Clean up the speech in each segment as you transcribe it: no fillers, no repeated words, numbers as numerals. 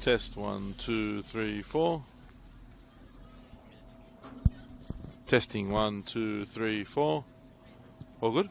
Test 1, 2, 3, 4. Testing 1, 2, 3, 4. All good?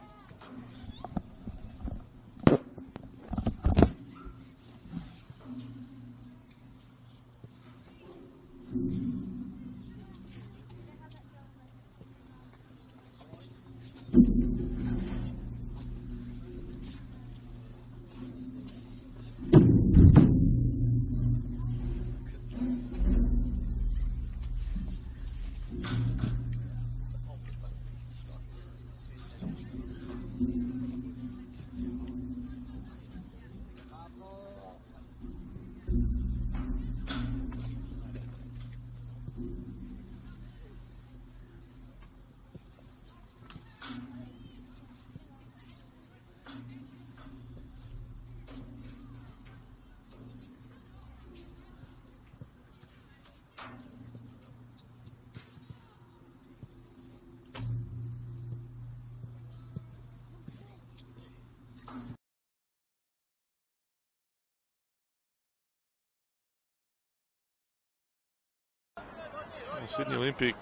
Sydney Olympic.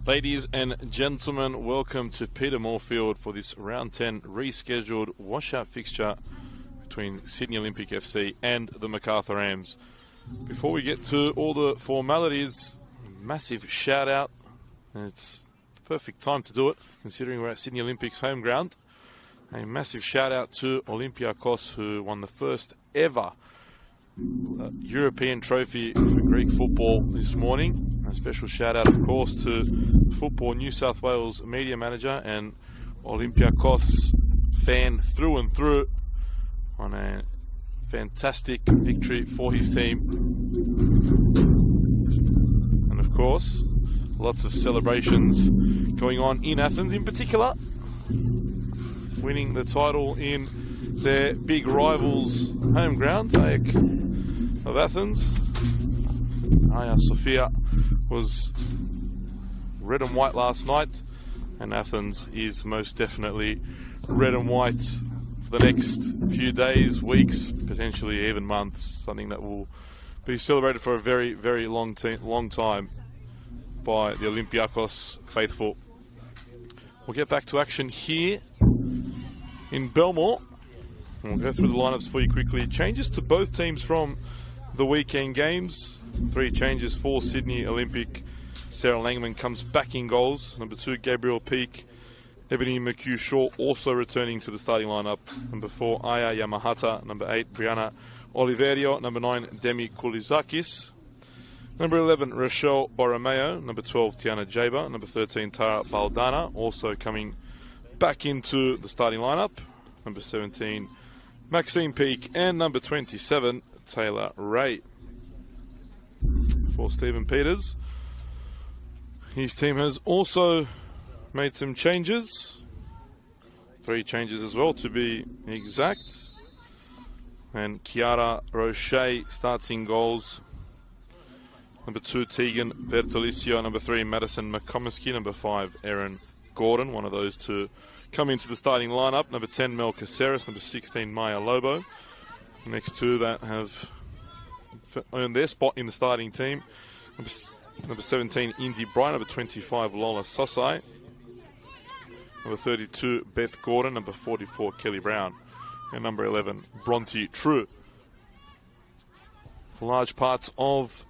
Ladies and gentlemen, welcome to Peter Moorfield for this round 10 rescheduled washout fixture between Sydney Olympic FC and the Macarthur Rams. Before we get to all the formalities, massive shout out, and it's the perfect time to do it considering we're at Sydney Olympic's home ground. A massive shout out to Olympiakos, who won the first ever European trophy for Greek football this morning. A special shout out, of course, to Football New South Wales media manager and Olympiakos fan through and through on a fantastic victory for his team. And of course, lots of celebrations going on in Athens, in particular winning the title in their big rivals' home ground, AEK of Athens. Hagia Sophia was red and white last night, and Athens is most definitely red and white for the next few days, weeks, potentially even months. Something that will be celebrated for a very, very long time by the Olympiakos faithful. We'll get back to action here in Belmore We'll go through the lineups for you quickly. Changes to both teams from the weekend games. 3 changes for Sydney Olympic. Sarah Langman comes back in goals. Number 2, Gabriel Peak. Ebony McHugh-Shaw also returning to the starting lineup. Number 4, Aya Yamahata. Number 8, Brianna Oliverio. Number 9, Demi Koulizakis. Number 11, Rochelle Borromeo. Number 12, Tiana Jaber. Number 13, Tara Baldana, also coming back into the starting lineup. Number 17, Maxine Peake. And number 27, Taylor Ray. For Stephen Peters, his team has also made some changes. 3 changes as well, to be exact. And Chiara Roche starts in goals. Number 2, Tegan Bertolicio. Number 3, Madison McComiskey. Number 5, Erin Gordon, one of those to come into the starting lineup. Number 10, Mel Caceres. Number 16, Maya Lobo. The next 2 that have earned their spot in the starting team. Number 17, Indy Bryant. Number 25, Lola Sosai. Number 32, Beth Gordon. Number 44, Kelly Brown. And number 11, Bronte True. For large parts of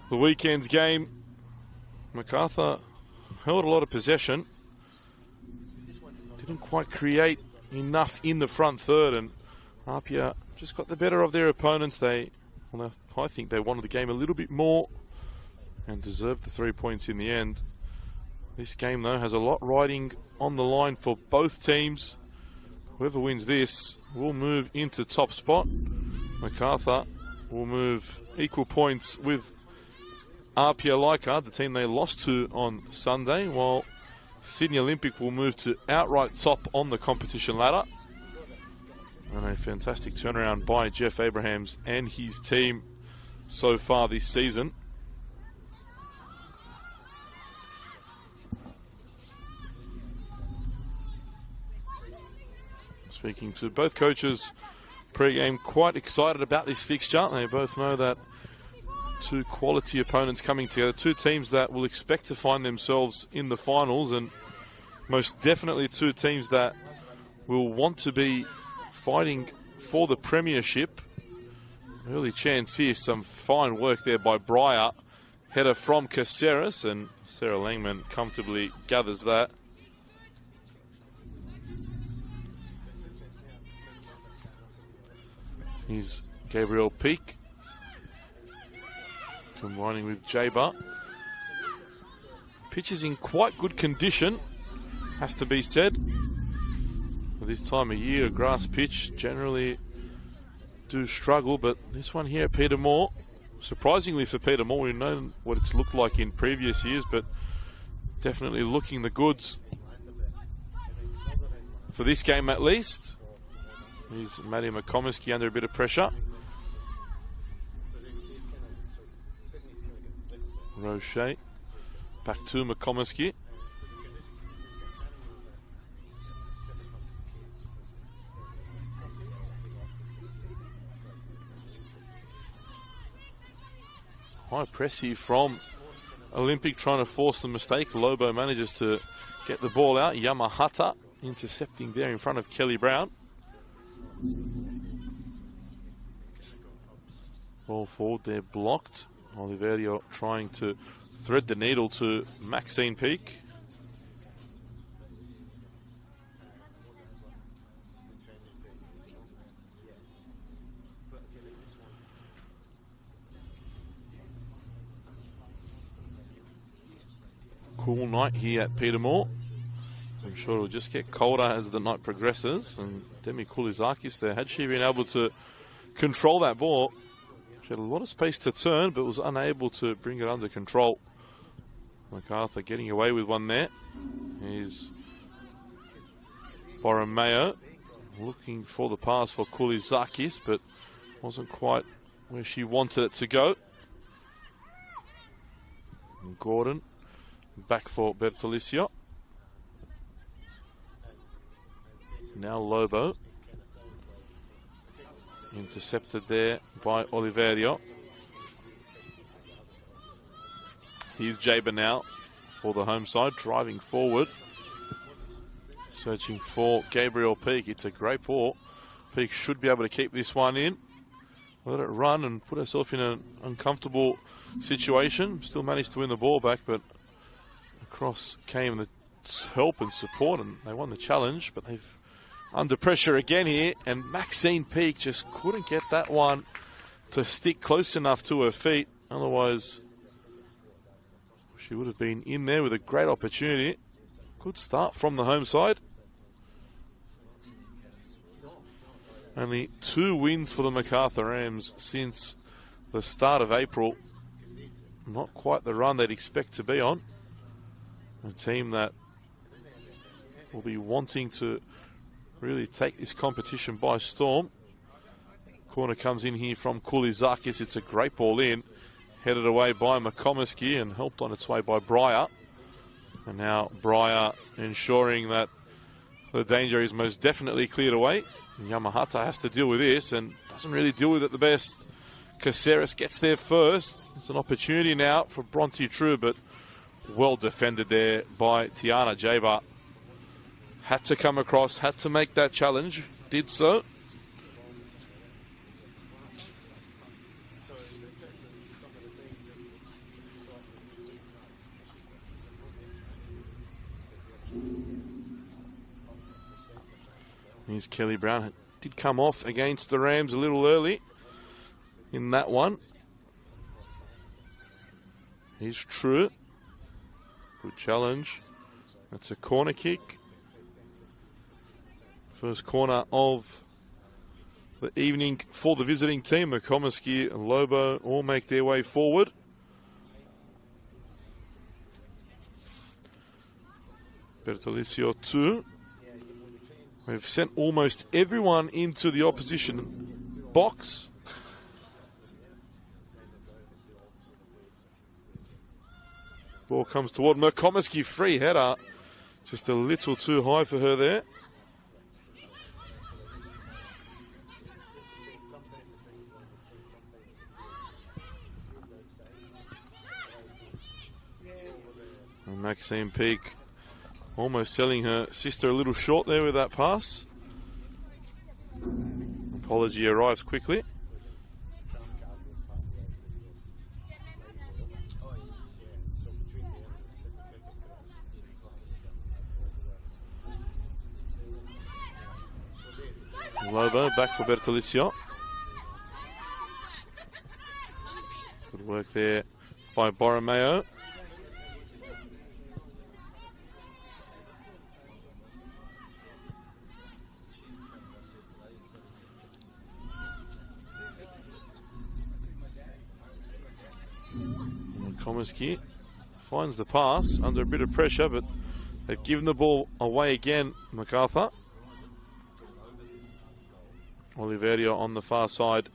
the weekend's game, Macarthur held a lot of possession. Didn't quite create enough in the front third, and Apia just got the better of their opponents. I think they wanted the game a little bit more and deserved the 3 points in the end. This game, though, has a lot riding on the line for both teams. Whoever wins this will move into top spot. Macarthur will move equal points with Apia Leichhardt, the team they lost to on Sunday, while Sydney Olympic will move to outright top on the competition ladder. And a fantastic turnaround by Jeff Abrahams and his team so far this season. Speaking to both coaches pre-game, quite excited about this fixture. They both know that 2 quality opponents coming together, 2 teams that will expect to find themselves in the finals, and most definitely 2 teams that will want to be fighting for the premiership. Early chance here, some fine work there by Breyer. Header from Caceres, and Sarah Langman comfortably gathers that. Here's Gabriel Peake combining with Jaber. Pitch is in quite good condition, has to be said. For this time of year, a grass pitch generally do struggle, but this one here at Peter Moore, surprisingly for Peter Moore, we've known what it's looked like in previous years, but definitely looking the goods for this game at least. Here's Maddie McComiskey under a bit of pressure. Roche back to McComiskey. High press here from Olympic, trying to force the mistake. Lobo manages to get the ball out. Yamahata intercepting there in front of Kelly Brown. Ball forward there blocked. Oliverio trying to thread the needle to Maxine Peake. Cool night here at Peter Moore. I'm sure it'll just get colder as the night progresses. And Demi Koulizakis there, had she been able to control that ball, she had a lot of space to turn, but was unable to bring it under control. Macarthur getting away with one there. Here's Borromeo looking for the pass for Koulizakis, but wasn't quite where she wanted it to go. And Gordon back for Bertolicio. Now Lobo. Intercepted there by Oliverio. Here's Jaber now for the home side, driving forward. Searching for Gabriel Peake. It's a great ball Peak should be able to keep this one in. Let it run and put herself in an uncomfortable situation. Still managed to win the ball back, but across came the help and support, and they won the challenge. But they've under pressure again here, and Maxine Peak just couldn't get that one to stick close enough to her feet. Otherwise, she would have been in there with a great opportunity. Good start from the home side. Only 2 wins for the Macarthur Rams since the start of April. Not quite the run they'd expect to be on. A team that will be wanting to really take this competition by storm. Corner comes in here from Kulizakis. It's a great ball in. Headed away by McComiskey and helped on its way by Breyer. And now Breyer ensuring that the danger is most definitely cleared away. Yamahata has to deal with this and doesn't really deal with it the best. Caceres gets there first. It's an opportunity now for Bronte True, but well defended there by Tiana Jaber. Had to come across, had to make that challenge, did so. Here's Kelly Brown. Did come off against the Rams a little early in that one. Here's True. Good challenge. That's a corner kick. First corner of the evening for the visiting team. McComiskey and Lobo all make their way forward. Bertolicio 2. We've sent almost everyone into the opposition box. Ball comes toward McComiskey, free header. Just a little too high for her there. And Maxine Peak almost selling her sister a little short there with that pass. Apology arrives quickly. Lobo back for Bertolicio. Good work there by Borromeo. Comiskey finds the pass under a bit of pressure, but they've given the ball away again, Macarthur. Oliverio on the far side.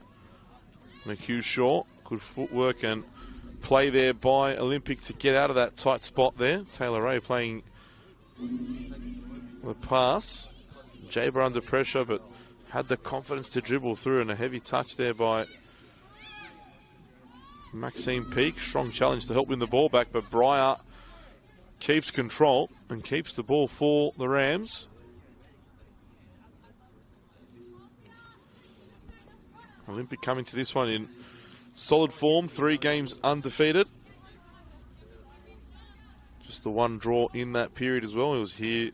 McHugh Shaw, good footwork and play there by Olympic to get out of that tight spot there. Taylor Ray playing the pass. Jaber under pressure, but had the confidence to dribble through, and a heavy touch there by Maxine Peak. Strong challenge to help win the ball back, but Breyer keeps control and keeps the ball for the Rams. Olympic coming to this one in solid form, 3 games undefeated. Just the one draw in that period as well. It was here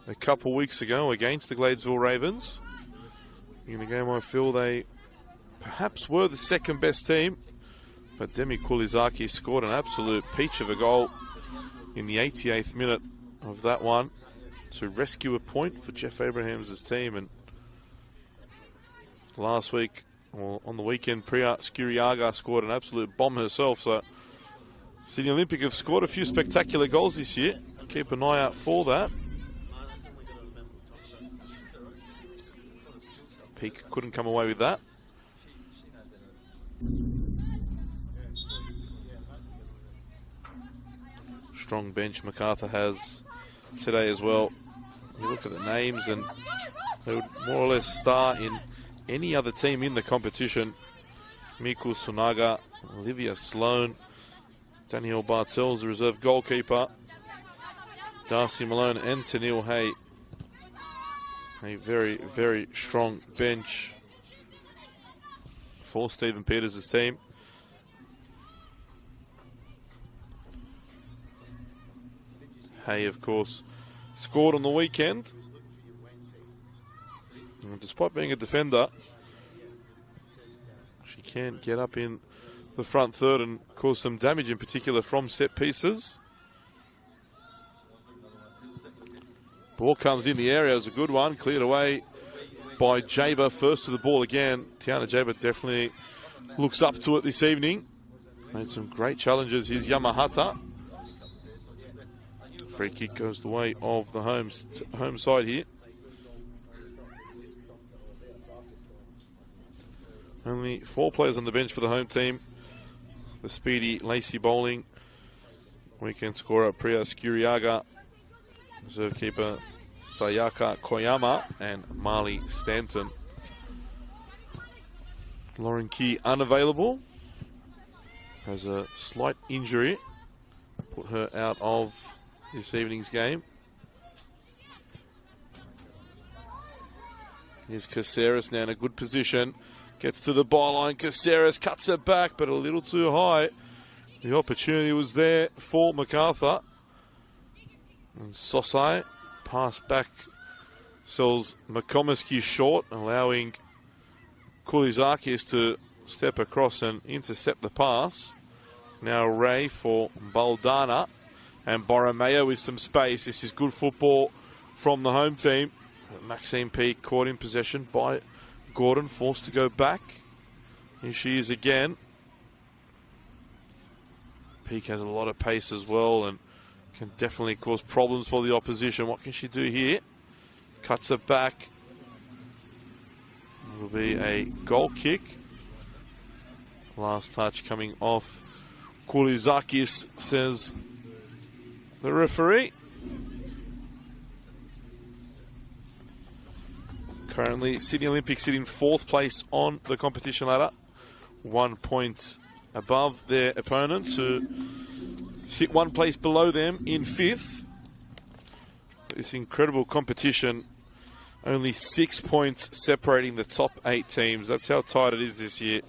a couple weeks ago against the Gladesville Ravens. In a game I feel they perhaps were the second best team. But Demi Kulizaki scored an absolute peach of a goal in the 88th minute of that one to rescue a point for Jeff Abrahams' team. And last week, or on the weekend, Priya Skuriaga scored an absolute bomb herself. So Sydney Olympic have scored a few spectacular goals this year. Keep an eye out for that. Peak couldn't come away with that. Strong bench Macarthur has today as well. You look at the names and they would more or less star in any other team in the competition. Miku Sunaga, Olivia Sloan, Danielle Bartels, the reserve goalkeeper, Darcy Malone and Tennille Hay. A very, very strong bench for Stephen Peters' team. Hay, of course, scored on the weekend. And despite being a defender, she can get up in the front third and cause some damage, in particular from set pieces. Ball comes in the area, it's a good one, cleared away by Jaber. First to the ball again. Tiana Jaber definitely looks up to it this evening. Made some great challenges. Here's Yamahata. Free kick goes the way of the home side here. Only 4 players on the bench for the home team. The speedy Lacey Bowling, weekend scorer Priya Skuriaga, reserve keeper Sayaka Koyama, and Marley Stanton. Lauren Key unavailable. Has a slight injury. Put her out of this evening's game. Here's Caceres now in a good position. Gets to the byline. Caceres cuts it back, but a little too high. The opportunity was there for Macarthur. And Sosai pass back, sells Makomiski short, allowing Kulizakis to step across and intercept the pass. Now Ray for Baldana, and Borromeo with some space. This is good football from the home team. Maxine Peake caught in possession by Gordon, forced to go back. Here she is again. Peake has a lot of pace as well and can definitely cause problems for the opposition. What can she do here? Cuts it back. It will be a goal kick. Last touch coming off Kulizakis, says the referee. Currently, Sydney Olympics sit in 4th place on the competition ladder. 1 point above their opponents, who sit 1 place below them in 5th. This incredible competition, only 6 points separating the top 8 teams. That's how tight it is this year.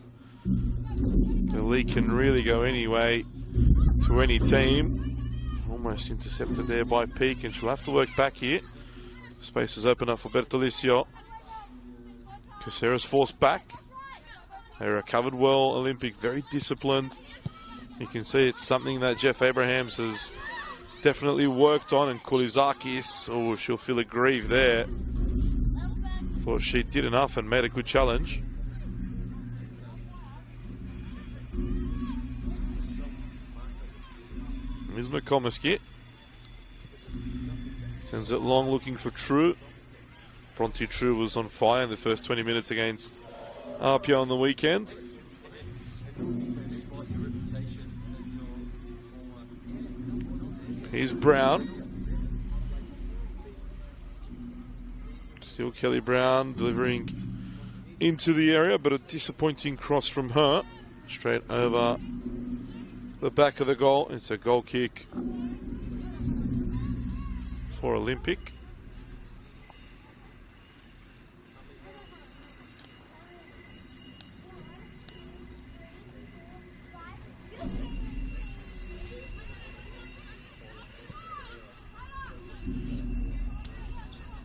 The league can really go any way to any team. Almost intercepted there by Peake, and she'll have to work back here. Space is open up for Bertolicio. Caceres forced back. They recovered well. Olympic very disciplined. You can see it's something that Jeff Abrahams has definitely worked on, and Kulizakis, oh, she'll feel aggrieved there. Thought she did enough and made a good challenge. Here's McComiskey. Sends it long, looking for True. Bronte True was on fire in the first 20 minutes against RPO on the weekend. Here's Brown. Still Kelly Brown delivering into the area, but a disappointing cross from her. Straight over the back of the goal. It's a goal kick for Olympic.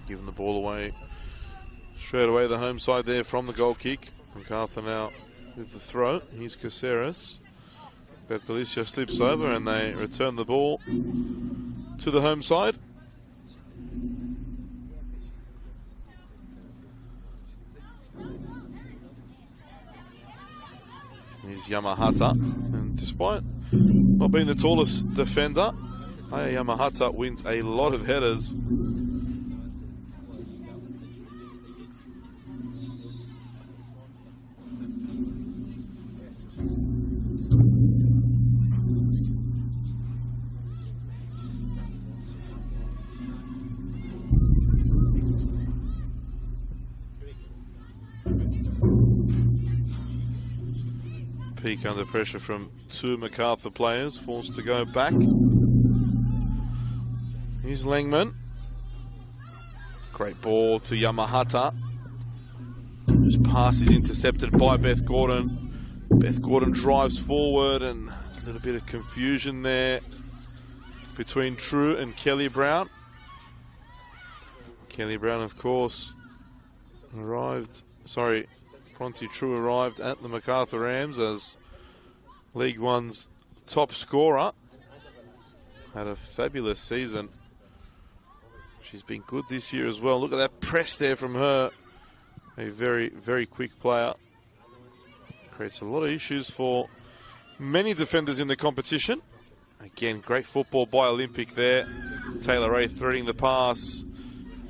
Giving the ball away straight away, the home side there from the goal kick. Macarthur now with the throw. Here's Caceres. Bertolicio slips over and they return the ball to the home side. Here's Yamahata, and despite not being the tallest defender, Yamahata wins a lot of headers. Peake under pressure from 2 Macarthur players, forced to go back. Here's Langman. Great ball to Yamahata. His pass is intercepted by Beth Gordon. Beth Gordon drives forward, and a little bit of confusion there between True and Kelly Brown. Kelly Brown, of course, Bronte True arrived at the Macarthur Rams as League One's top scorer. Had a fabulous season. She's been good this year as well. Look at that press there from her. A very, very quick player. Creates a lot of issues for many defenders in the competition. Again, great football by Olympic there. Taylor Ray threading the pass,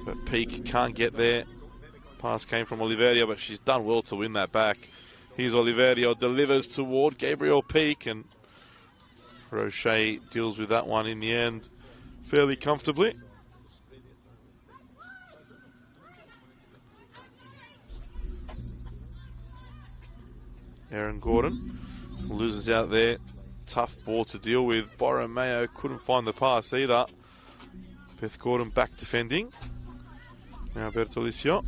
but Peak can't get there. Pass came from Oliverio, but she's done well to win that back. Here's Oliverio, delivers toward Gabriel Peak, and Roche deals with that one in the end fairly comfortably. Aaron Gordon loses out there. Tough ball to deal with. Byron Mayo couldn't find the pass either. Beth Gordon back defending. Now Bertolicio.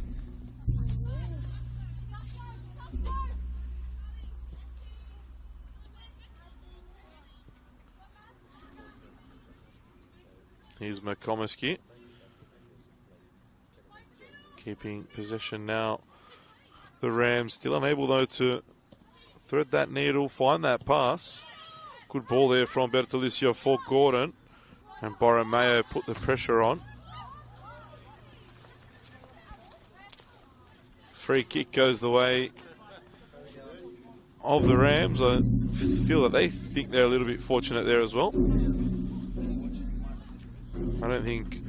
Here's McComiskey. Keeping possession now. The Rams still unable though to thread that needle, find that pass. Good ball there from Bertolicio for Gordon. And Borromeo put the pressure on. Free kick goes the way of the Rams. I feel that they think they're a little bit fortunate there as well. I don't think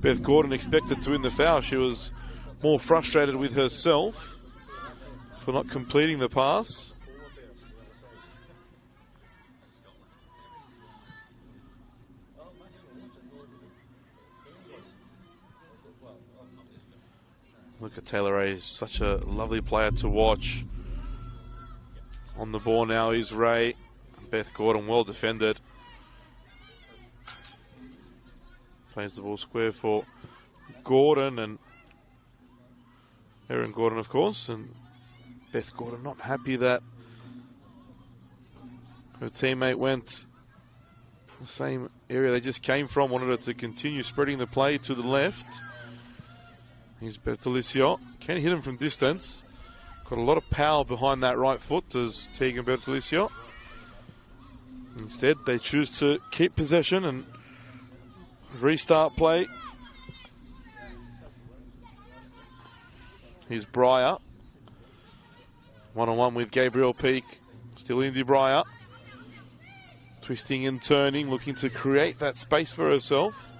Beth Gordon expected to win the foul. She was more frustrated with herself for not completing the pass. Look at Taylor Ray, such a lovely player to watch. On the ball now is Ray. Beth Gordon well defended. Plays the ball square for Gordon and Aaron Gordon, of course. And Beth Gordon not happy that her teammate went the same area they just came from. Wanted her to continue spreading the play to the left. Here's Bertolicio. Can hit him from distance. Got a lot of power behind that right foot, does Tegan Bertolicio. Instead, they choose to keep possession and restart play. Here's Breyer. One-on-one with Gabriel Peak. Still Indy Breyer. Twisting and turning, looking to create that space for herself.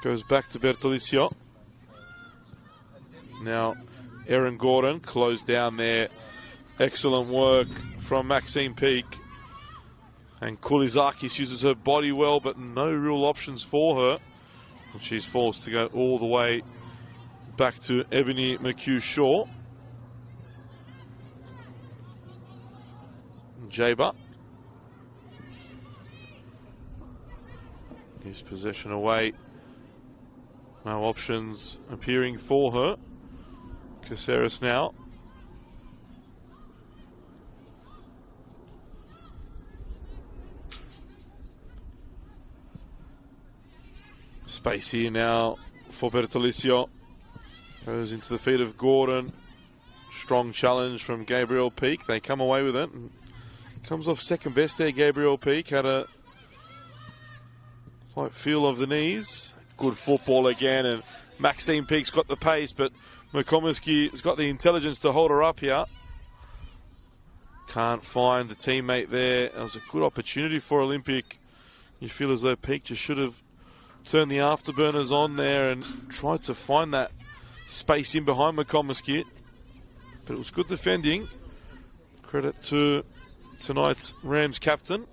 Goes back to Bertolicio. Now, Aaron Gordon closed down there. Excellent work from Maxine Peak. And Kulizakis uses her body well, but no real options for her. And she's forced to go all the way back to Ebony McHugh-Shaw. Jaber. Gives possession away. No options appearing for her. Caceres now. Space here now for Bertolicio. Goes into the feet of Gordon. Strong challenge from Gabriel Peak. They come away with it. And comes off second best there, Gabriel Peak. Had a slight feel of the knees. Good football again. And Maxine Peak's got the pace, but McComiskey has got the intelligence to hold her up here. Can't find the teammate there. It was a good opportunity for Olympic. You feel as though Peak just should have turned the afterburners on there and tried to find that space in behind McComiskey. But it was good defending. Credit to tonight's Rams captain.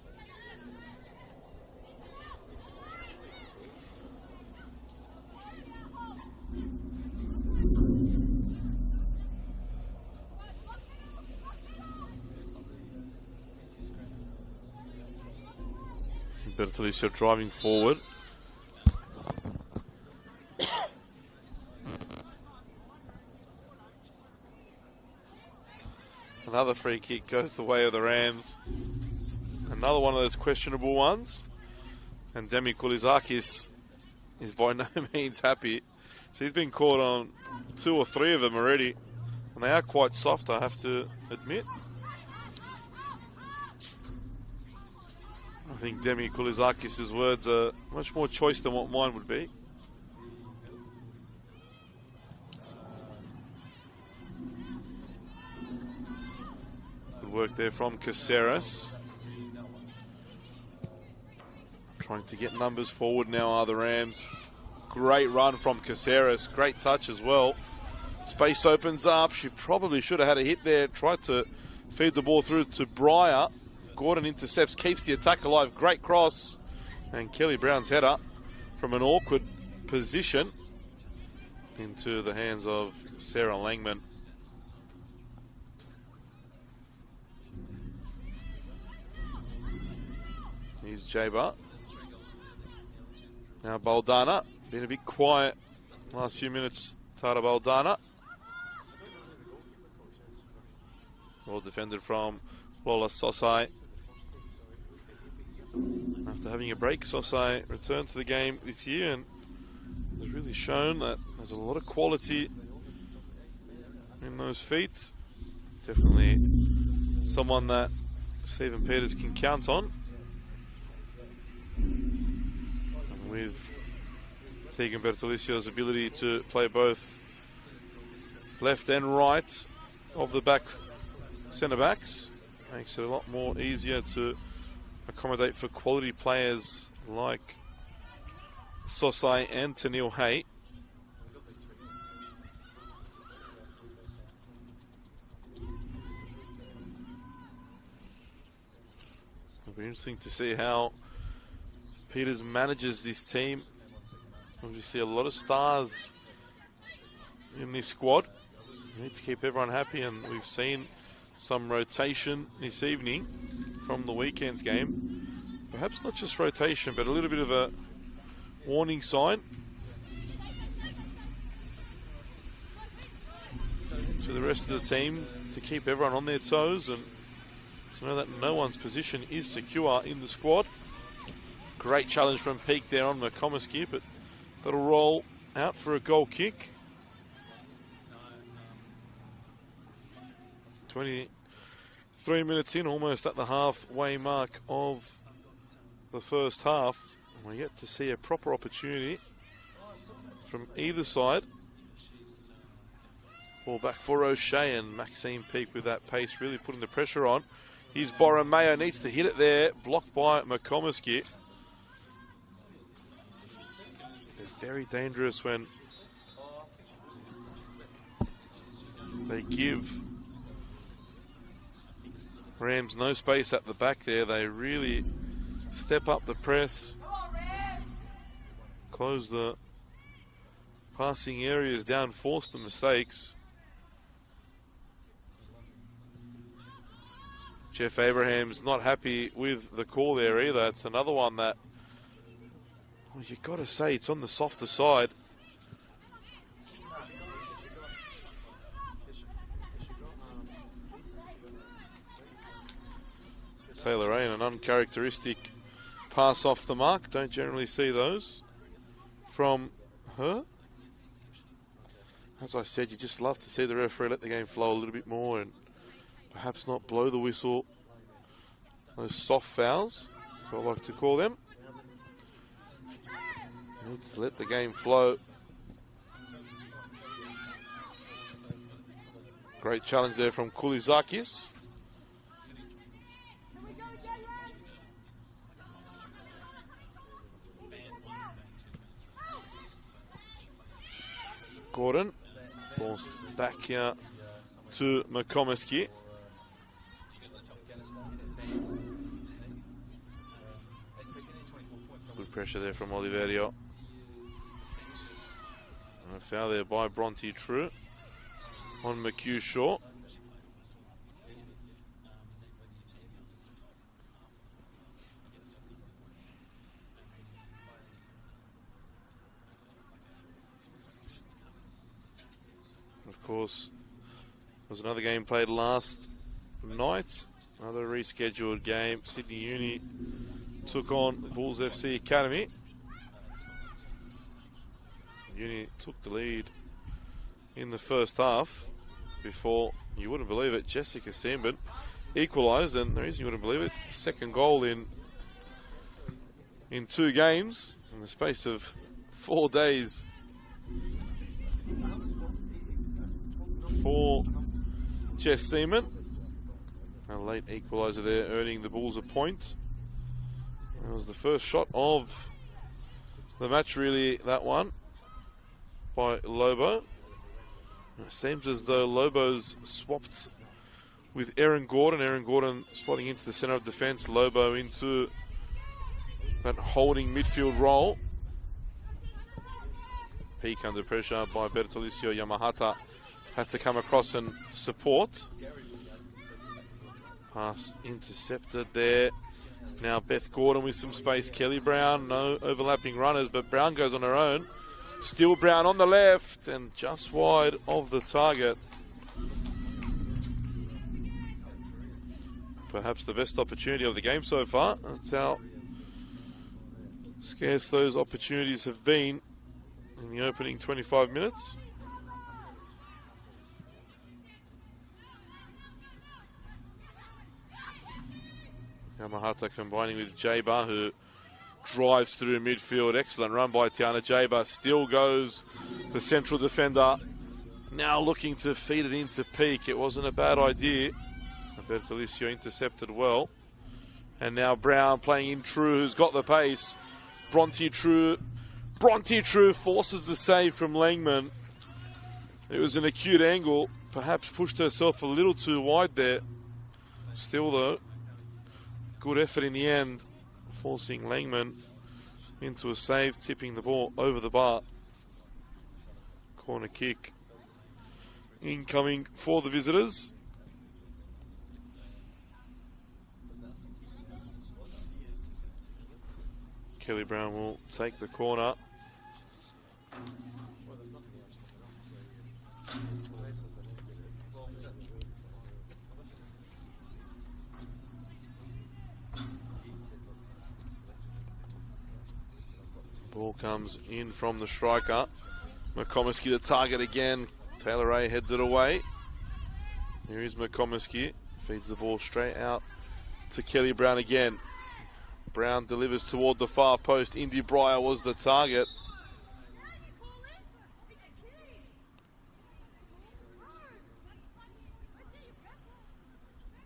Bertolicio driving forward. Another free kick goes the way of the Rams. Another one of those questionable ones. And Demi Kulizakis is by no means happy. She's been caught on 2 or 3 of them already. And they are quite soft, I have to admit. I think Demi Kulizakis' words are much more choice than what mine would be. Good work there from Caceres. Trying to get numbers forward now are the Rams. Great run from Caceres. Great touch as well. Space opens up. She probably should have had a hit there. Tried to feed the ball through to Breyer. Gordon intercepts, keeps the attack alive. Great cross. And Kelly Brown's header from an awkward position into the hands of Sarah Langman. Here's Jaber. Now Baldana. Been a bit quiet last few minutes. Tara Baldana. Well defended from Lola Sosai. After having a break, Sosai returned to the game this year and has really shown that there's a lot of quality in those feet. Definitely someone that Stephen Peters can count on. And with Tegan Bertolicio's ability to play both left and right of the back centre backs, makes it a lot more easier to accommodate for quality players like Sosai and Tennille Hay. It'll be interesting to see how Peters manages this team. Obviously a lot of stars in this squad. We need to keep everyone happy, and we've seen some rotation this evening from the weekend's game. Perhaps not just rotation, but a little bit of a warning sign to the rest of the team to keep everyone on their toes and to know that no one's position is secure in the squad. Great challenge from Peak there on McComiskey, but that'll roll out for a goal kick. 23 minutes in, almost at the halfway mark of the first half. We get to see a proper opportunity from either side. Ball back for O'Shea, and Maxine Peak with that pace really putting the pressure on. Here's Borromeo, needs to hit it there, blocked by McComiskey. They're very dangerous when they give Rams no space at the back there. They really step up the press, close the passing areas down, force the mistakes. Jeff Abraham's not happy with the call there either. It's another one that, well, you've got to say it's on the softer side. Taylor Rain, an uncharacteristic pass off the mark. Don't generally see those from her. As I said, you just love to see the referee let the game flow a little bit more and perhaps not blow the whistle. Those soft fouls, as I like to call them. Needs to let the game flow. Great challenge there from Kulizakis. Gordon forced back here to McComiskey. Good pressure there from Oliverio. And a foul there by Bronte True on McHugh Shaw. Of course, there was another game played last night. Another rescheduled game. Sydney Uni took on Bulls FC Academy. Uni took the lead in the first half before, you wouldn't believe it, Jessica Sambin equalised, and the reason you wouldn't believe it, second goal in 2 games in the space of 4 days for Jess Seaman. A late equaliser there, earning the Bulls a point. That was the first shot of the match, really, that one, by Lobo. It seems as though Lobo's swapped with Erin Gordon. Erin Gordon slotting into the centre of defence, Lobo into that holding midfield role. Peak under pressure by Bertolicio. Yamahata had to come across and support. Pass intercepted there. Now Beth Gordon with some space. Kelly Brown, no overlapping runners, but Brown goes on her own. Still Brown on the left and just wide of the target. Perhaps the best opportunity of the game so far. That's how scarce those opportunities have been in the opening 25 minutes. Yamahata combining with Jaber, who drives through midfield. Excellent run by Tiana Jaber. Still goes the central defender. Now looking to feed it into Peak. It wasn't a bad idea. Bertolicio intercepted well. And now Brown playing in True, who's got the pace. Bronte True forces the save from Langman. It was an acute angle. Perhaps pushed herself a little too wide there. Still though, good effort in the end, forcing Langman into a save, tipping the ball over the bar. Corner kick incoming for the visitors. Kelly Brown will take the corner. Ball comes in from the striker. McComiskey the target again. Taylor Ray heads it away. Here is McComiskey. Feeds the ball straight out to Kelly Brown again. Brown delivers toward the far post. Indy Breyer was the target.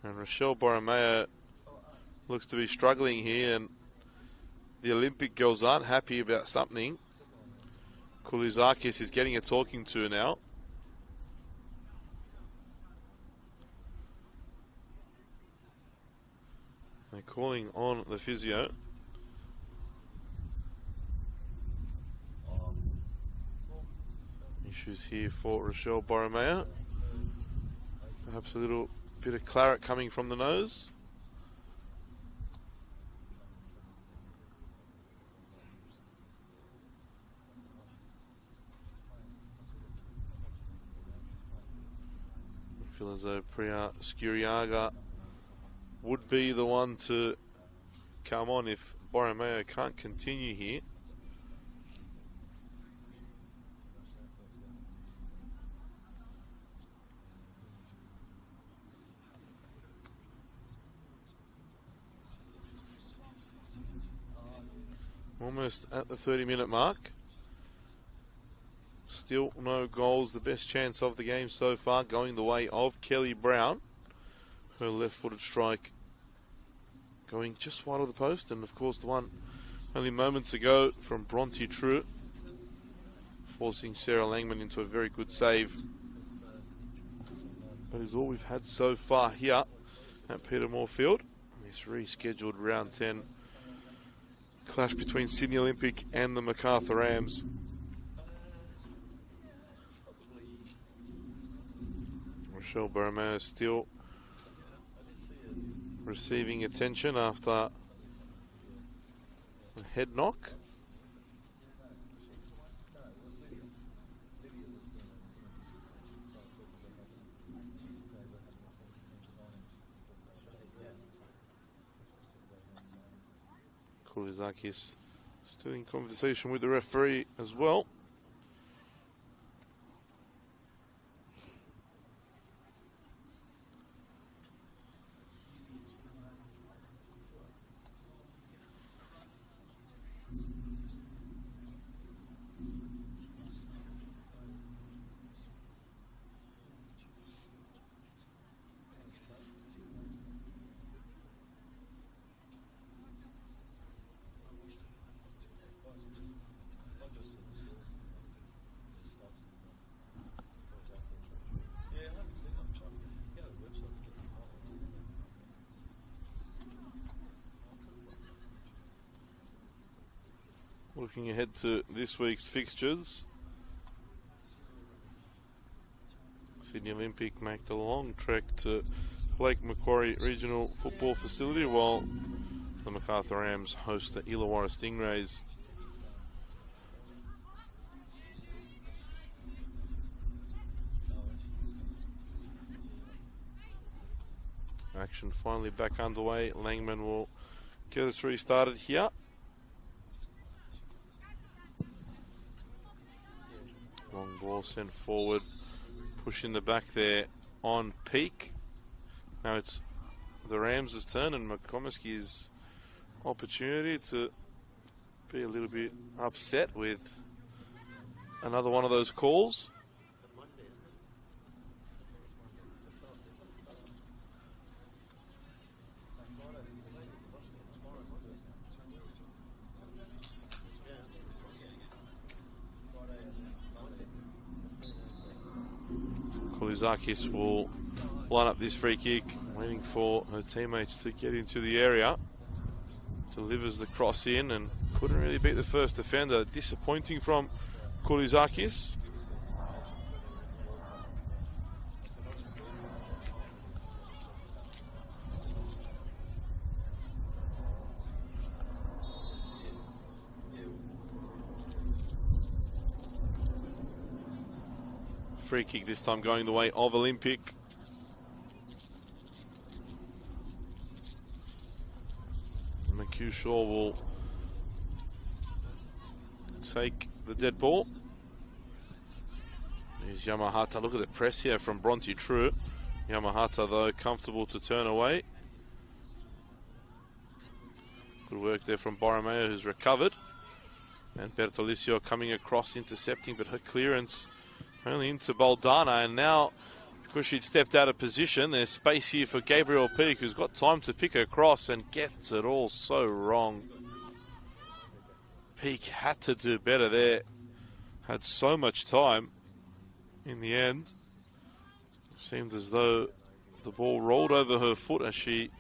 And Rochelle Borromeo looks to be struggling here, and the Olympic girls aren't happy about something. Koulizakis is getting a talking to now. They're calling on the physio. Issues here for Rochelle Borromeo. Perhaps a little bit of claret coming from the nose. I feel as though Priya Skuriaga would be the one to come on if Borromeo can't continue here. Almost at the 30-minute mark. Still no goals. The best chance of the game so far going the way of Kelly Brown. Her left-footed strike going just wide of the post, and of course the one only moments ago from Bronte True, forcing Sarah Langman into a very good save. That is all we've had so far here at Peter Moore Field. This rescheduled round 10 clash between Sydney Olympic and the Macarthur Rams. Rochelle Borromeo still receiving attention after a head knock. Kulizakis still in conversation with the referee as well. Looking ahead to this week's fixtures, Sydney Olympic make the long trek to Lake Macquarie Regional Football Facility, while the Macarthur Rams host the Illawarra Stingrays. Action finally back underway. Langman will get us restarted here. Long ball sent forward, pushing the back there on Peak. Now it's the Rams' turn and McComiskey's opportunity to be a little bit upset with another one of those calls. Kulizakis will line up this free kick, waiting for her teammates to get into the area. Delivers the cross in and couldn't really beat the first defender. Disappointing from Kulizakis. Free kick this time going the way of Olympic. McHugh will take the dead ball. Here's Yamahata. Look at the press here from Bronte True. Yamahata, though, comfortable to turn away. Good work there from Borromeo, who's recovered. And Bertolicio coming across, intercepting, but her clearance only into Baldana, and now because she'd stepped out of position, there's space here for Gabriel Peak, who's got time to pick her cross and gets it all so wrong. Peak had to do better there. Had so much time. In the end, seemed as though the ball rolled over her foot as she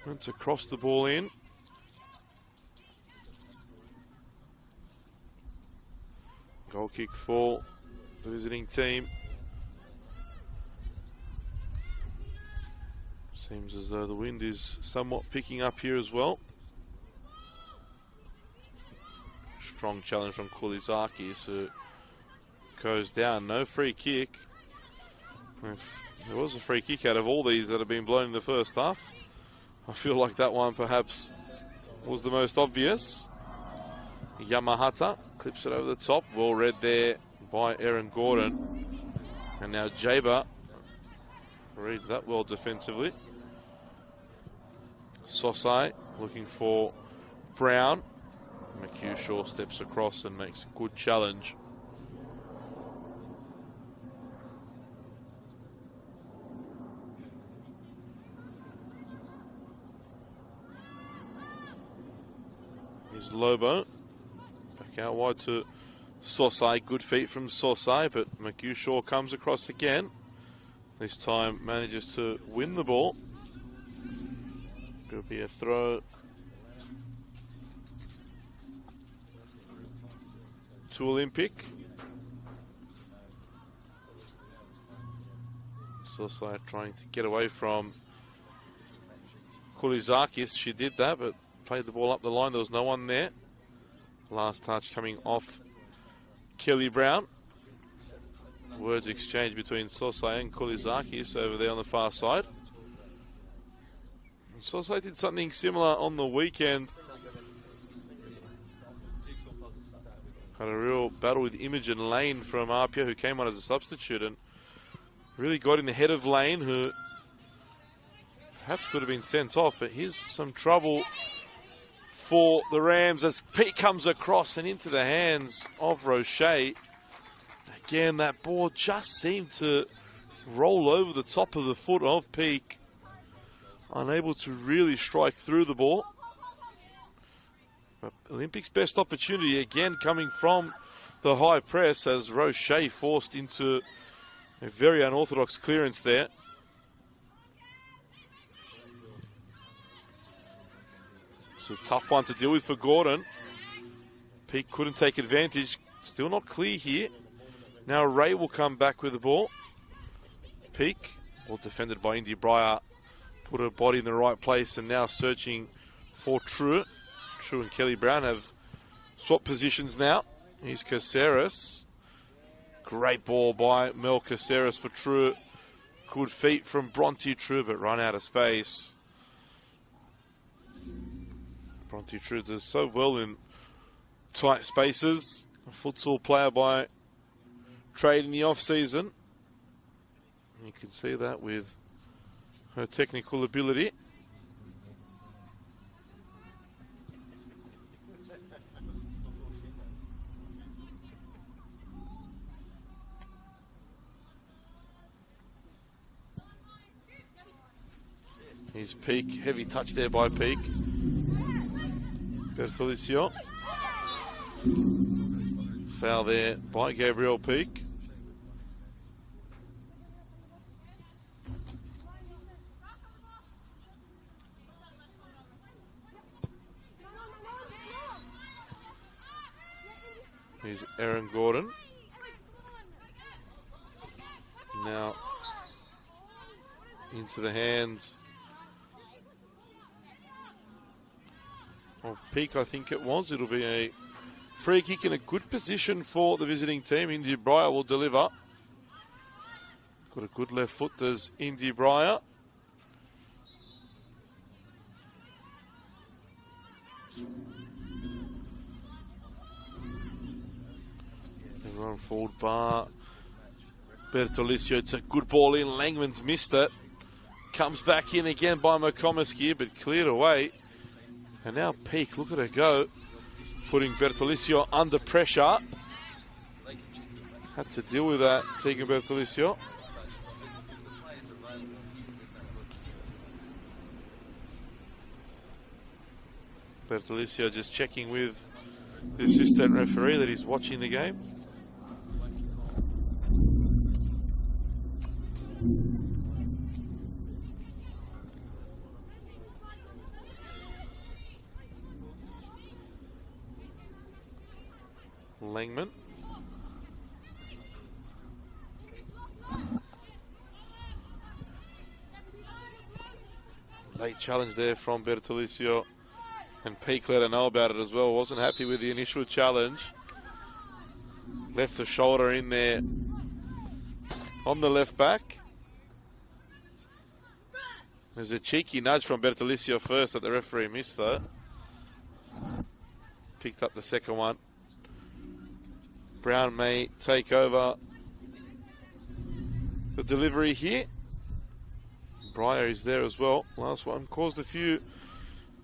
went to cross the ball in. Goal kick for the visiting team. Seems as though the wind is somewhat picking up here as well. Strong challenge from Kulizakis, who goes down. No free kick. If there was a free kick out of all these that have been blown in the first half, I feel like that one perhaps was the most obvious. Yamahata clips it over the top. Well read there by Aaron Gordon. And now Jaber reads that well defensively. Sosai looking for Brown. McHugh steps across and makes a good challenge. Here's Lobo. Back out wide to Sosai. Good feet from Sosai, but McHugh comes across again. This time manages to win the ball. It'll be a throw to Olympic. Sosai trying to get away from Kulizakis. She did that, but played the ball up the line. There was no one there. Last touch coming off Kelly Brown. Words exchanged between Sosai and Kulizakis over there on the far side. Sosai did something similar on the weekend Had a real battle with Imogen Lane from Apia, who came on as a substitute and really got in the head of Lane, who perhaps could have been sent off. But here's some trouble for the Rams as Pete comes across and into the hands of Roche. Again, that ball just seemed to roll over the top of the foot of Peak. Unable to really strike through the ball. But Olympics' best opportunity again coming from the high press as Roche forced into a very unorthodox clearance there. It's a tough one to deal with for Gordon. Peak couldn't take advantage. Still not clear here. Now Ray will come back with the ball. Peak, well defended by Indy Breyer, put her body in the right place and now searching for True. True and Kelly Brown have swapped positions now. Here's Caceres. Great ball by Mel Caceres for True. Good feet from Bronte True, but run out of space. Bronte True does so well in tight spaces. A futsal player by trade in the off-season. You can see that with her technical ability. Here's Peak, heavy touch there by Peak. Bertolicio. Foul there by Gabriel Peak. Here's Aaron Gordon. Now into the hands of Peak, I think it was. It'll be a free kick in a good position for the visiting team. Indy Breyer will deliver. Got a good left foot, does Indy Breyer. Run forward bar. Bertolicio, it's a good ball in. Langman's missed it. Comes back in again by McComiskey, but cleared away. And now Peak, look at her go. Putting Bertolicio under pressure. Had to deal with that, Tegan Bertolicio. Bertolicio just checking with the assistant referee that he's watching the game. Langman. Late challenge there from Bertolicio, and Peak let her know about it as well. Wasn't happy with the initial challenge. Left the shoulder in there on the left back. There's a cheeky nudge from Bertolicio first that the referee missed though. Picked up the second one. Brown may take over the delivery here. Breyer is there as well. Last one caused a few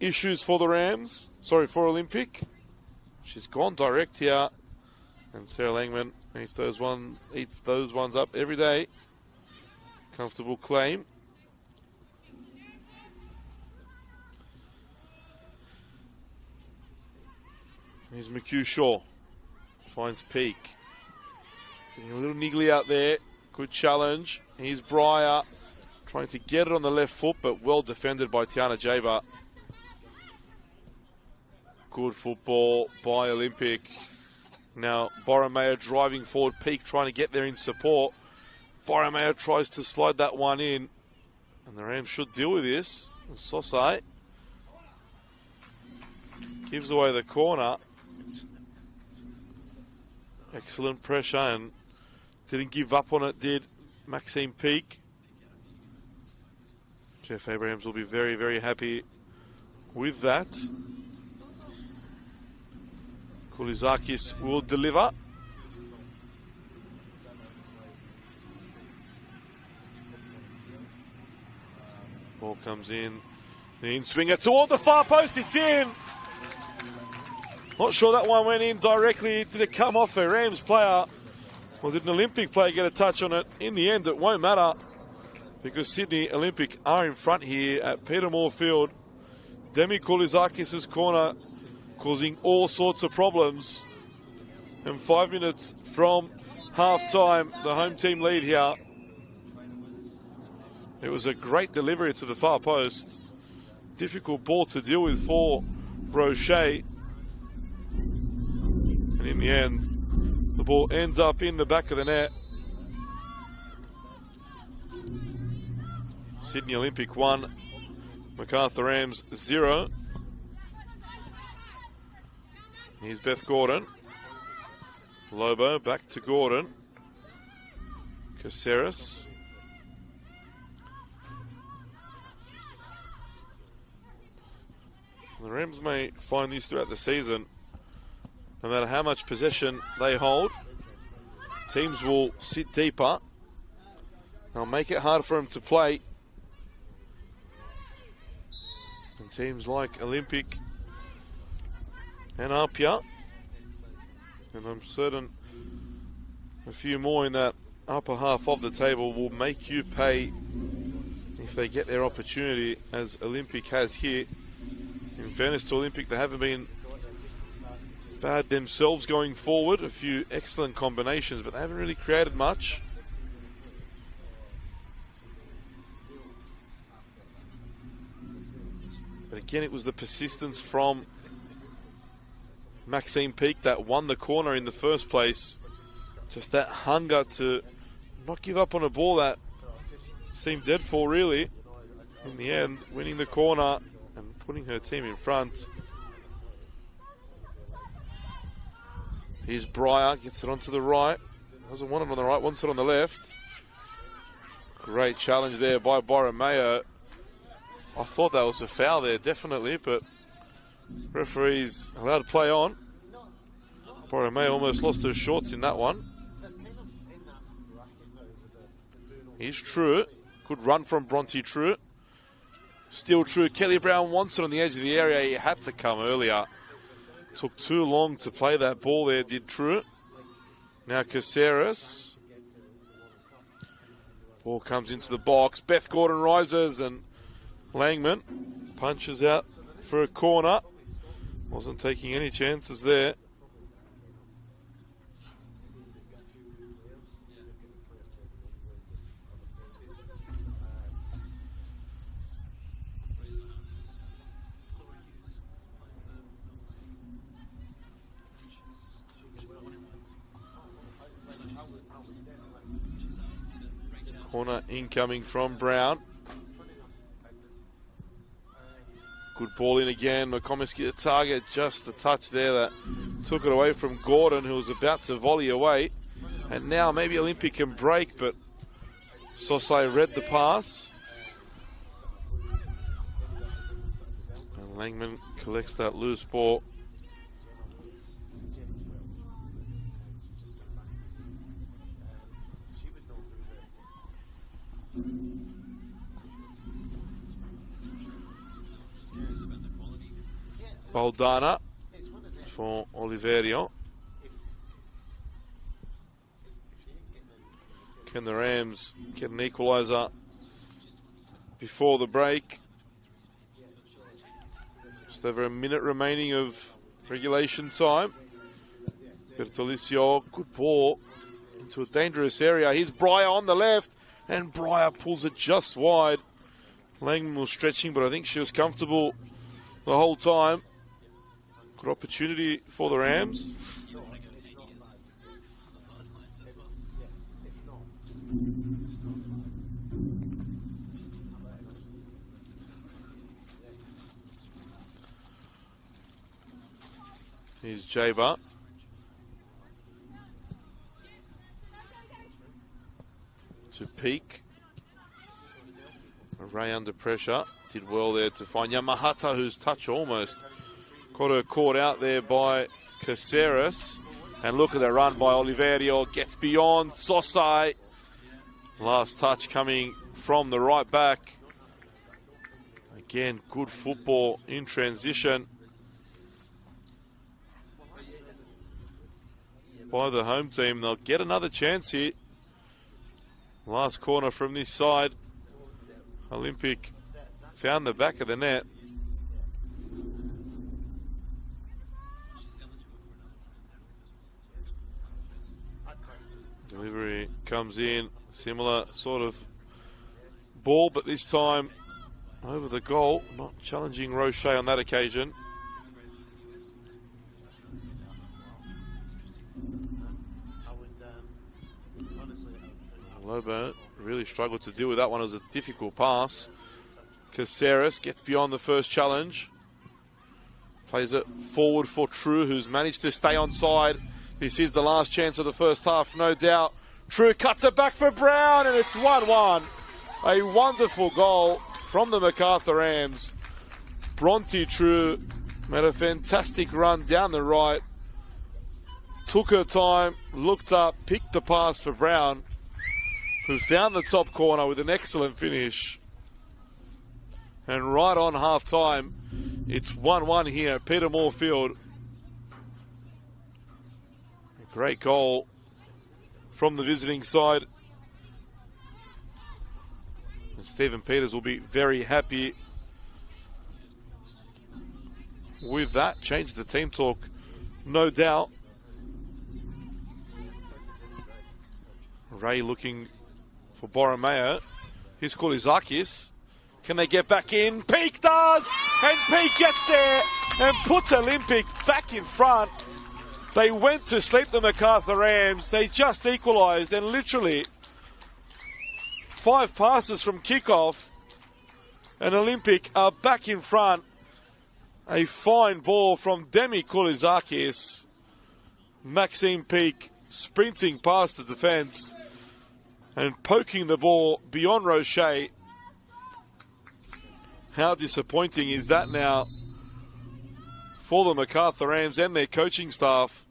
issues for the Rams. Sorry, for Olympic. She's gone direct here. And Sarah Langman eats those ones up every day. Comfortable claim. Here's McHugh Shaw. Finds Peak. Getting a little niggly out there. Good challenge. Here's Breyer. Trying to get it on the left foot, but well defended by Tiana Jaber. Good football by Olympic. Now Borromeo driving forward. Peak trying to get there in support. Borromeo tries to slide that one in. And the Rams should deal with this. Sosai gives away the corner. Excellent pressure and didn't give up on it, did Maxime Peak. Jeff Abrahams will be very, very happy with that. Kulizakis will deliver. Ball comes in. The in-swinger toward the far post. It's in. Not sure that one went in directly. Did it come off a Rams player? Or did an Olympic player get a touch on it? In the end, it won't matter because Sydney Olympic are in front here at Peter Moore Field. Demi Kulizakis' corner causing all sorts of problems. And 5 minutes from half-time, the home team lead here. It was a great delivery to the far post. Difficult ball to deal with for Brochet. And in the end, the ball ends up in the back of the net. Sydney Olympic 1, Macarthur Rams 0. Here's Beth Gordon. Lobo back to Gordon. Caceres. The Rams may find this throughout the season. No matter how much possession they hold, teams will sit deeper. They'll make it hard for them to play. And teams like Olympic and Apia, and I'm certain a few more in that upper half of the table, will make you pay if they get their opportunity, as Olympic has here. In fairness to Olympic, they haven't been bad themselves going forward. A few excellent combinations, but they haven't really created much. But again, it was the persistence from Maxine Peake that won the corner in the first place. Just that hunger to not give up on a ball that seemed dead for, really. In the end, winning the corner and putting her team in front. Here's Breyer, gets it onto the right. Doesn't want it on the right, wants it on the left. Great challenge there by Borromeo. I thought that was a foul there, definitely, but referee's allowed to play on. Borromeo almost lost her shorts in that one. Here's Truitt. Good run from Bronte Truitt. Still Truitt. Kelly Brown wants it on the edge of the area. He had to come earlier. Took too long to play that ball there, did Truitt. Now Caceres. Ball comes into the box. Beth Gordon rises and Langman punches out for a corner. Wasn't taking any chances there. Corner incoming from Brown. Good ball in again. McComiskey the target, just the touch there that took it away from Gordon, who was about to volley away. And now maybe Olympic can break, but Sosai read the pass. And Langman collects that loose ball. Baldana for Oliverio. Can the Rams get an equaliser before the break? Just over a minute remaining of regulation time. Bertolicio, good ball into a dangerous area. Here's Breyer on the left, and Breyer pulls it just wide. Langman was stretching, but I think she was comfortable the whole time. Good opportunity for the Rams. Here's Jaber. To Peake. Ray under pressure. Did well there to find Yamahata, whose touch almost got her caught out there by Caceres. And look at the run by Oliverio. Gets beyond Sosai. Last touch coming from the right back. Again, good football in transition by the home team. They'll get another chance here. Last corner from this side. Olympic found the back of the net. Delivery comes in, similar sort of ball, but this time over the goal. Not challenging Roche on that occasion. Lobo really struggled to deal with that one. It was a difficult pass. Caceres gets beyond the first challenge. Plays it forward for True, who's managed to stay onside. This is the last chance of the first half, no doubt. True cuts it back for Brown, and it's 1-1. A wonderful goal from the Macarthur Rams. Bronte True made a fantastic run down the right. Took her time, looked up, picked the pass for Brown, who found the top corner with an excellent finish. And right on half-time, it's 1-1 here at Peter Moore Field. A great goal from the visiting side. And Stephen Peters will be very happy with that. Change the team talk, no doubt. Ray looking for Borromeo. Here's Koulizakis. Can they get back in? Peake does! And Peake gets there and puts Olympic back in front. They went to sleep, the Macarthur Rams. They just equalised, and literally 5 passes from kickoff, and Olympic are back in front. A fine ball from Demi Koulizakis. Maxime Peake sprinting past the defence and poking the ball beyond Roche. How disappointing is that now for the Macarthur Rams and their coaching staff?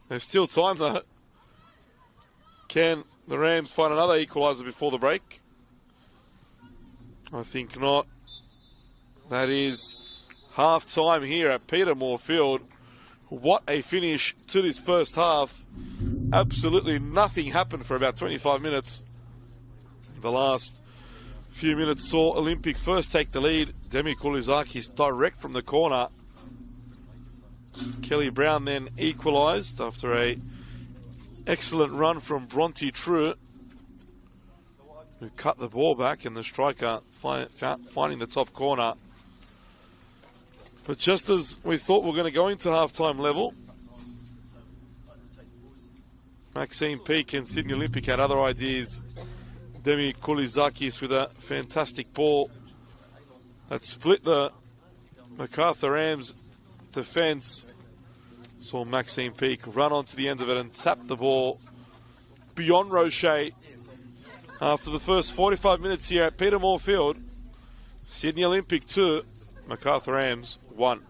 There's still time though. Can the Rams find another equaliser before the break? I think not. That is half time here at Peter Moore Field. What a finish to this first half. Absolutely nothing happened for about 25 minutes. The last few minutes saw Olympic first take the lead. Demi Koulizakis direct from the corner. Kelly Brown then equalised after a excellent run from Bronte True, who cut the ball back, and the striker finding the top corner. But just as we thought we were going to go into half-time level, Maxime Peake and Sydney Olympic had other ideas. Demi Koulizakis with a fantastic ball that split the Macarthur Rams defence. Saw Maxime Peake run onto the end of it and tap the ball beyond Roche. After the first 45 minutes here at Peter Moore Field, Sydney Olympic 2, Macarthur Rams 1.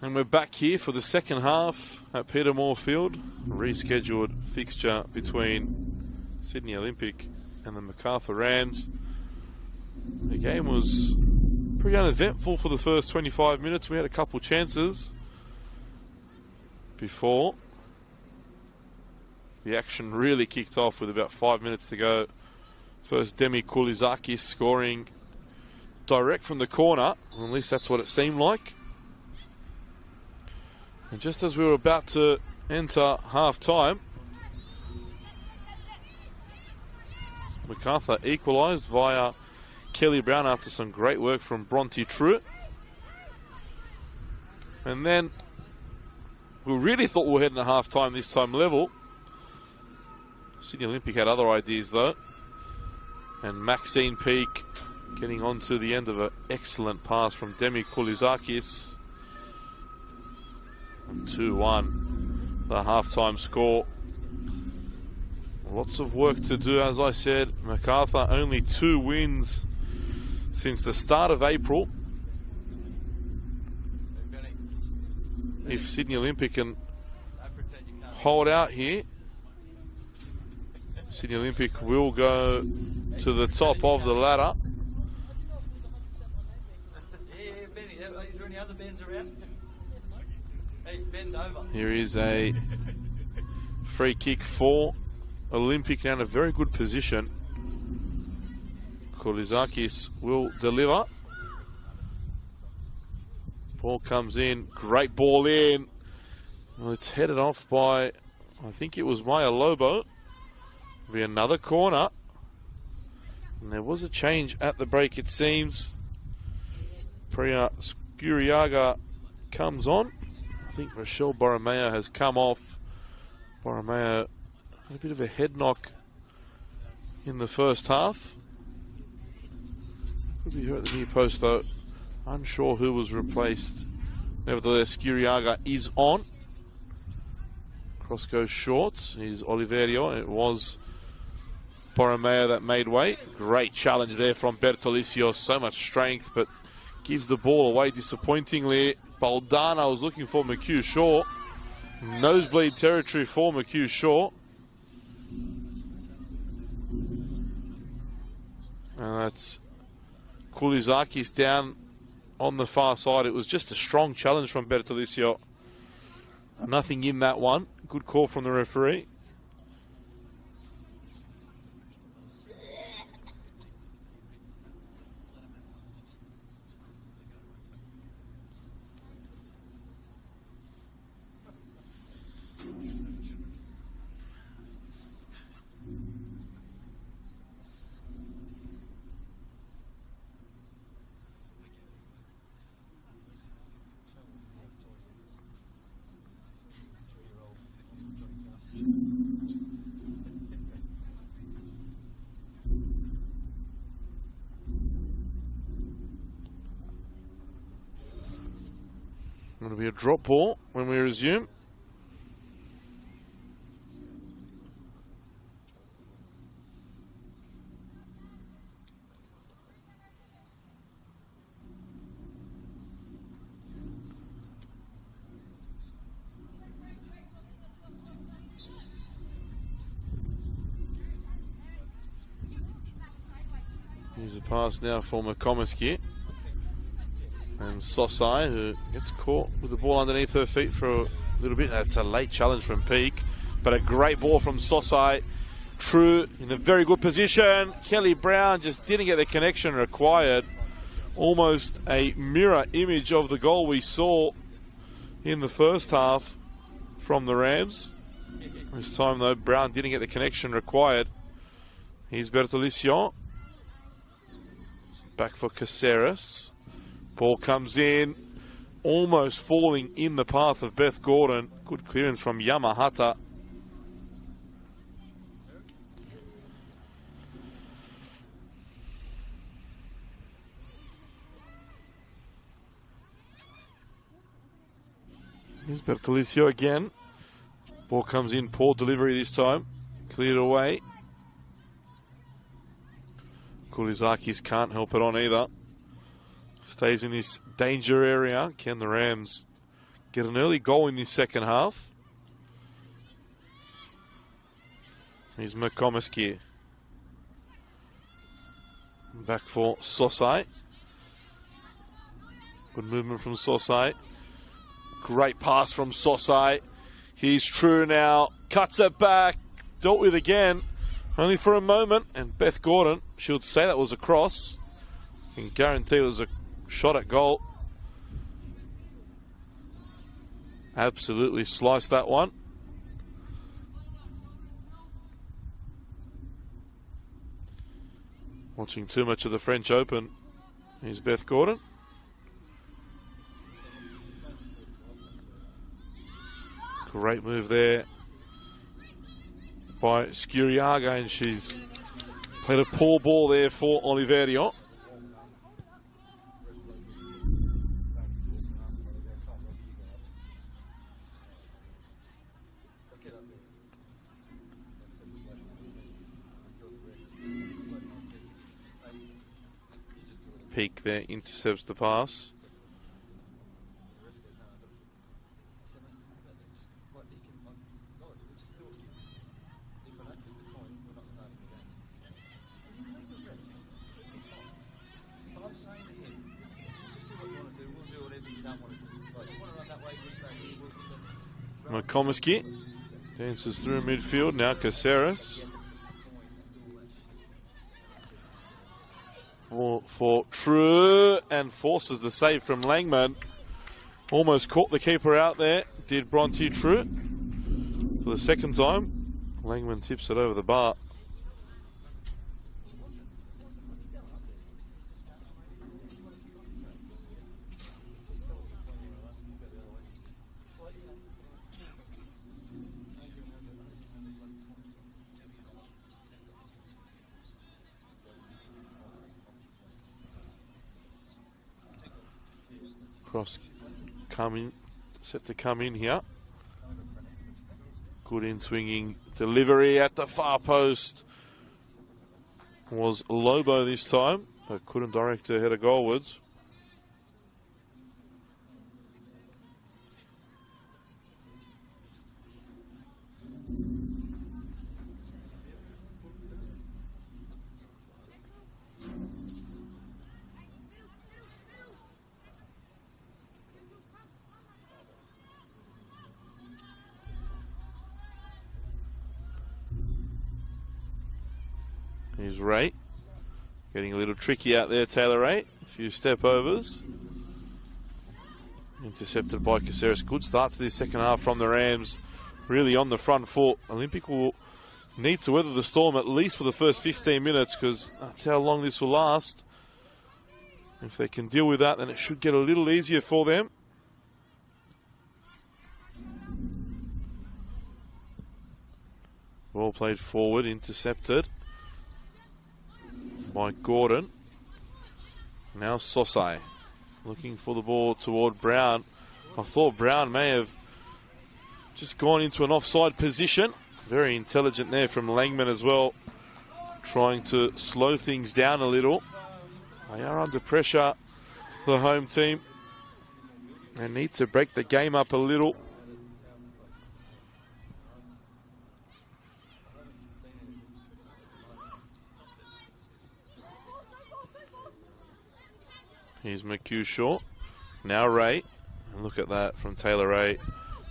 And we're back here for the second half at Petermore Field. Rescheduled fixture between Sydney Olympic and the Macarthur Rams. The game was pretty uneventful for the first 25 minutes. We had a couple chances before the action really kicked off with about 5 minutes to go. First, Demi Kulizakis scoring direct from the corner. Or at least that's what it seemed like. And just as we were about to enter half-time, Macarthur equalised via Kelly Brown after some great work from Bronte Truitt. And then we really thought we were heading to half-time this time level. Sydney Olympic had other ideas though. And Maxine Peak getting onto the end of an excellent pass from Demi Kulizakis. 2-1, the half-time score. Lots of work to do, as I said. Macarthur only 2 wins since the start of April. If Sydney Olympic can hold out here, Sydney Olympic will go to the top of the ladder. Yeah, Benny, is there any other Bens around? Hey, bend over. Here is a free kick for Olympic now in a very good position. Kulizakis will deliver. Ball comes in, great ball in. Well, it's headed off by, I think it was Maya Lobo. Be another corner. And there was a change at the break, it seems. Priya Skuriaga comes on. I think Rochelle Borromeo has come off. Borromeo had a bit of a head knock in the first half. Could be here at the near post though. Unsure who was replaced. Nevertheless, Skuriaga is on. Cross goes short. Here's Oliverio. It was Borromeo that made way. Great challenge there from Bertolicio. So much strength, but gives the ball away disappointingly. Baldana was looking for McHugh Shaw. Nosebleed territory for McHugh Shaw. And that's Kulizakis down on the far side. It was just a strong challenge from Bertolicio. Nothing in that one. Good call from the referee. Going to be a drop ball when we resume. Here's a pass now for McComiskey. And Sosai, who gets caught with the ball underneath her feet for a little bit. That's a late challenge from Peak, but a great ball from Sosai. True in a very good position. Kelly Brown just didn't get the connection required. Almost a mirror image of the goal we saw in the first half from the Rams. This time though, Brown didn't get the connection required. Here's Bertolicio. Back for Caceres. Ball comes in, almost falling in the path of Beth Gordon. Good clearance from Yamahata. Here's Bertolicio again. Ball comes in, poor delivery this time. Cleared away. Kulizakis can't help it on either. Stays in this danger area. Can the Rams get an early goal in this second half. Here's McComiskey. Back for Sosai. Good movement from Sosai. Great pass from Sosai. He's True now. Cuts it back. Dealt with again. Only for a moment. And Beth Gordon, she would say that was a cross. Can guarantee it was a shot at goal. Absolutely sliced that one. Watching too much of the French Open. Here's Beth Gordon. Great move there by Scuriaga, and she's played a poor ball there for Oliverio. Peak there, intercepts the pass. McComiskey dances through midfield, now Caceres. For True, and forces the save from Langman. Almost caught the keeper out there, did Bronte True. For the second time, Langman tips it over the bar. Cross coming, set to come in here. Good in swinging delivery at the far post. Was Lobo this time, but couldn't direct her header goalwards. Here's Ray. Getting a little tricky out there, Taylor Ray. A few step overs. Intercepted by Caceres. Good start to this second half from the Rams. Really on the front foot. Olympic will need to weather the storm at least for the first 15 minutes, because that's how long this will last. If they can deal with that, then it should get a little easier for them. Ball played forward, intercepted by Gordon. Now Sosai looking for the ball toward Brown. I thought Brown may have just gone into an offside position. Very intelligent there from Langman as well, trying to slow things down a little. They are under pressure, the home team. They need to break the game up a little. Here's McHugh. Now Ray. And look at that from Taylor Ray.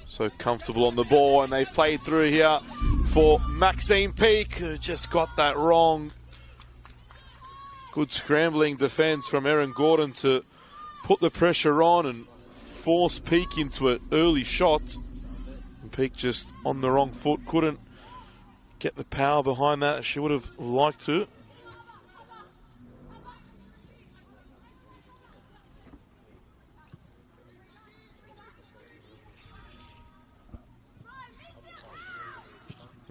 So comfortable on the ball, and they've played through here for Maxine Peake, who just got that wrong. Good scrambling defence from Erin Gordon to put the pressure on and force Peake into an early shot. And Peake just on the wrong foot, couldn't get the power behind that she would have liked to.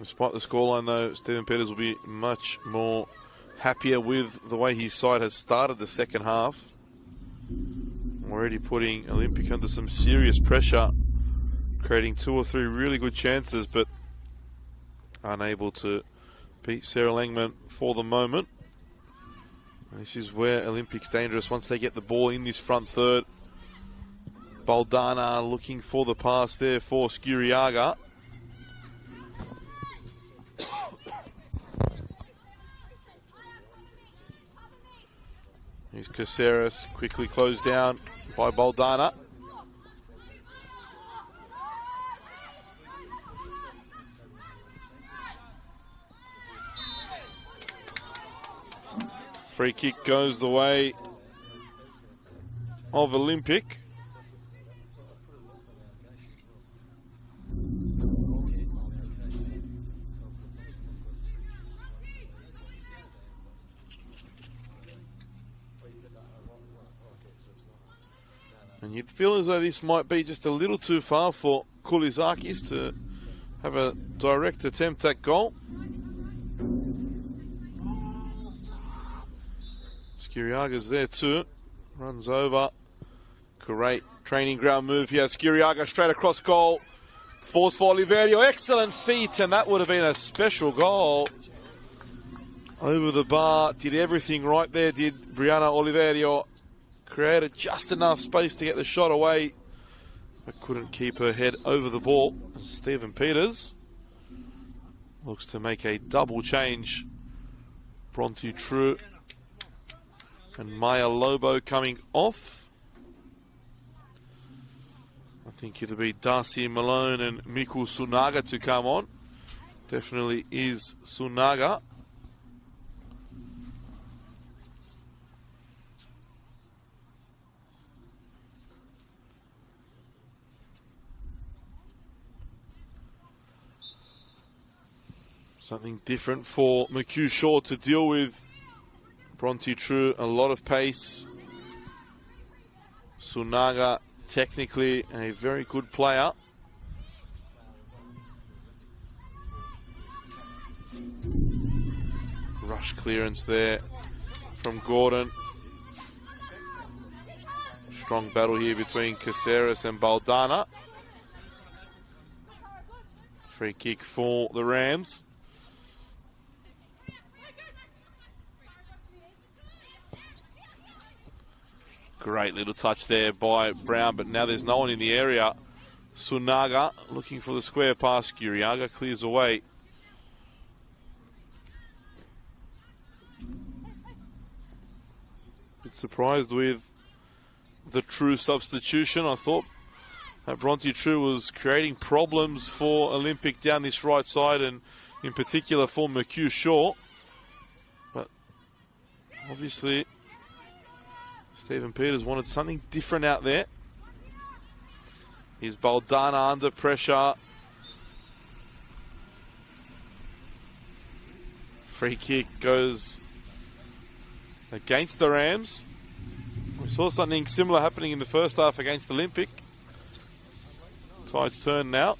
Despite the scoreline, though, Stephen Peters will be much more happier with the way his side has started the second half. Already putting Olympic under some serious pressure, creating 2 or 3 really good chances, but unable to beat Sarah Langman for the moment. This is where Olympic's dangerous once they get the ball in this front third. Baldana looking for the pass there for Skuriaga. Here's Caceres, quickly closed down by Baldana. Free kick goes the way of Olympic. And you'd feel as though this might be just a little too far for Koulizakis to have a direct attempt at goal. Skuriaga's there too. Runs over. Great training ground move here. Skuriaga straight across goal. Falls for Oliverio. Excellent feet, and that would have been a special goal. Over the bar. Did everything right there, did Brianna Oliverio. Created just enough space to get the shot away, but couldn't keep her head over the ball. Stephen Peters looks to make a double change. Bronte True and Maya Lobo coming off. I think it'll be Darcy Malone and Miku Sunaga to come on. Definitely is Sunaga. Something different for McHugh Shaw to deal with. Bronte True, a lot of pace. Sunaga, technically a very good player. Rush clearance there from Gordon. Strong battle here between Caceres and Baldana. Free kick for the Rams. Great little touch there by Brown, but now there's no one in the area. Sunaga looking for the square pass. Skuriaga clears away. Bit surprised with the True substitution. I thought that Bronte True was creating problems for Olympic down this right side, and in particular for McHugh Shaw. But obviously Stephen Peters wanted something different out there. Here's Baldana under pressure. Free kick goes against the Rams. We saw something similar happening in the first half against Olympic. Tide's turn now.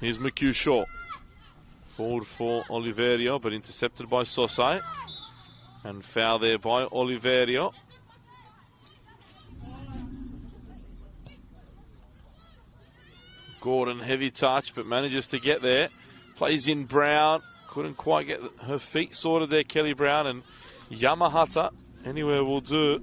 Here's McHugh Shaw. Forward for Oliverio, but intercepted by Sosai. And foul there by Oliverio. Gordon, heavy touch, but manages to get there. Plays in Brown. Couldn't quite get her feet sorted there, Kelly Brown. And Yamahata, anywhere will do.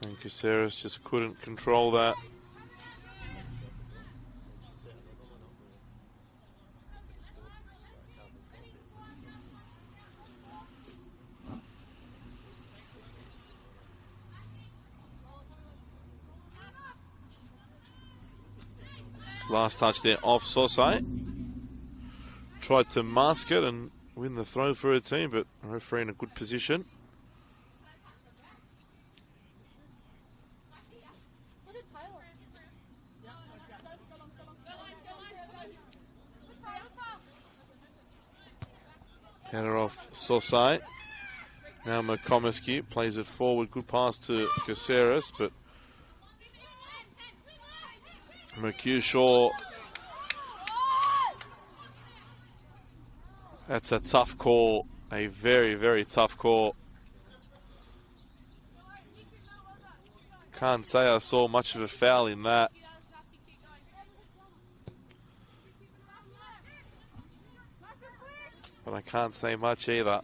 And Caceres just couldn't control that. Last touch there off Sosai. Tried to mask it and win the throw for her team, but referee in a good position. Header off Sosai. Now McComiskey plays it forward. Good pass to Caceres, but Mercutio. That's a tough call. A very, very tough call. Can't say I saw much of a foul in that. But I can't say much either.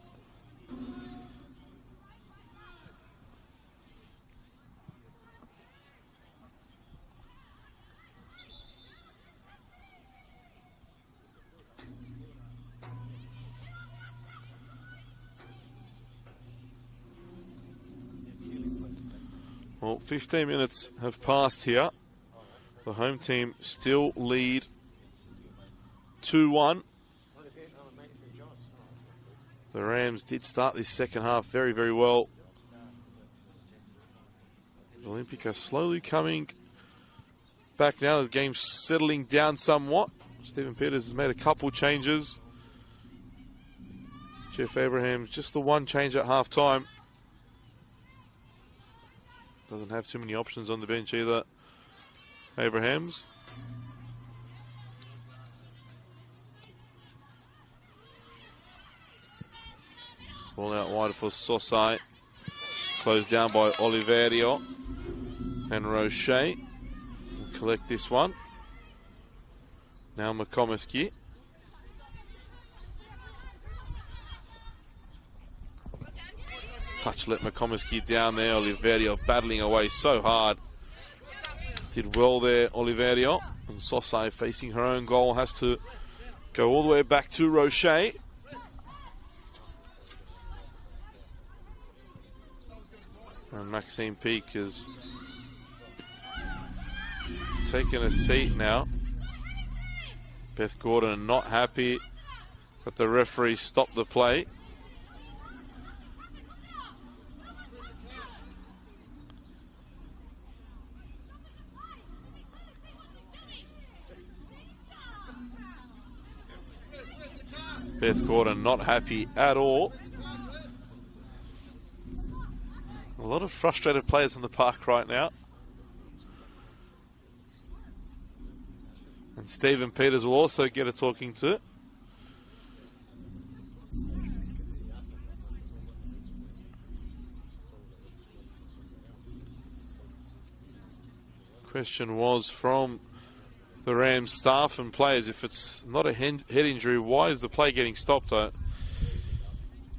Well, 15 minutes have passed here. The home team still lead 2-1. The Rams did start this second half very, very well. The Olympic are slowly coming back now. The game's settling down somewhat. Stephen Peters has made a couple changes. Jeff Abraham, just the one change at half time. Doesn't have too many options on the bench either. Abrahams. Ball out wide for Sosai. Closed down by Oliverio. And Roche will collect this one. Now McComiskey. Touch let McComiskey down there. Oliverio battling away so hard. Did well there, Oliverio. And Sosai facing her own goal has to go all the way back to Roche. And Maxime Peake has taken a seat now. Beth Gordon not happy that the referee stopped the play. Beth Gordon not happy at all. A lot of frustrated players in the park right now. And Stephen Peters will also get a talking to. Question was from the Rams staff and players, if it's not a head injury, why is the play getting stopped? I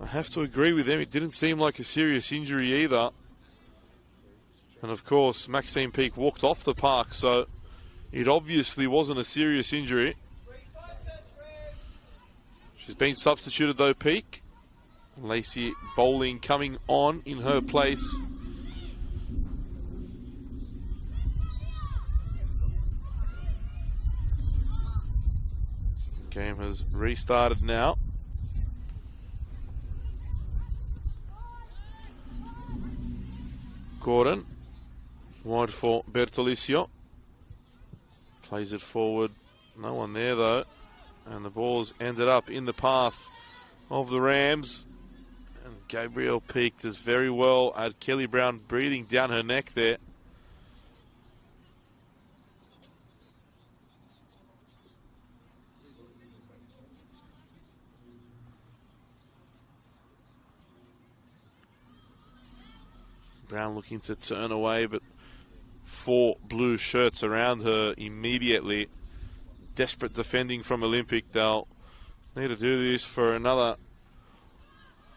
have to agree with them. It didn't seem like a serious injury either. And of course, Maxime Peake walked off the park, so it obviously wasn't a serious injury. She's been substituted though, Peake. Lacey Bowling coming on in her place. Game has restarted now. Gordon, wide for Bertolicio. Plays it forward. No one there though. And the ball's ended up in the path of the Rams. And Gabrielle Peake does very well. Had Kelly Brown breathing down her neck there. Brown looking to turn away, but 4 blue shirts around her immediately. Desperate defending from Olympic. They'll need to do this for another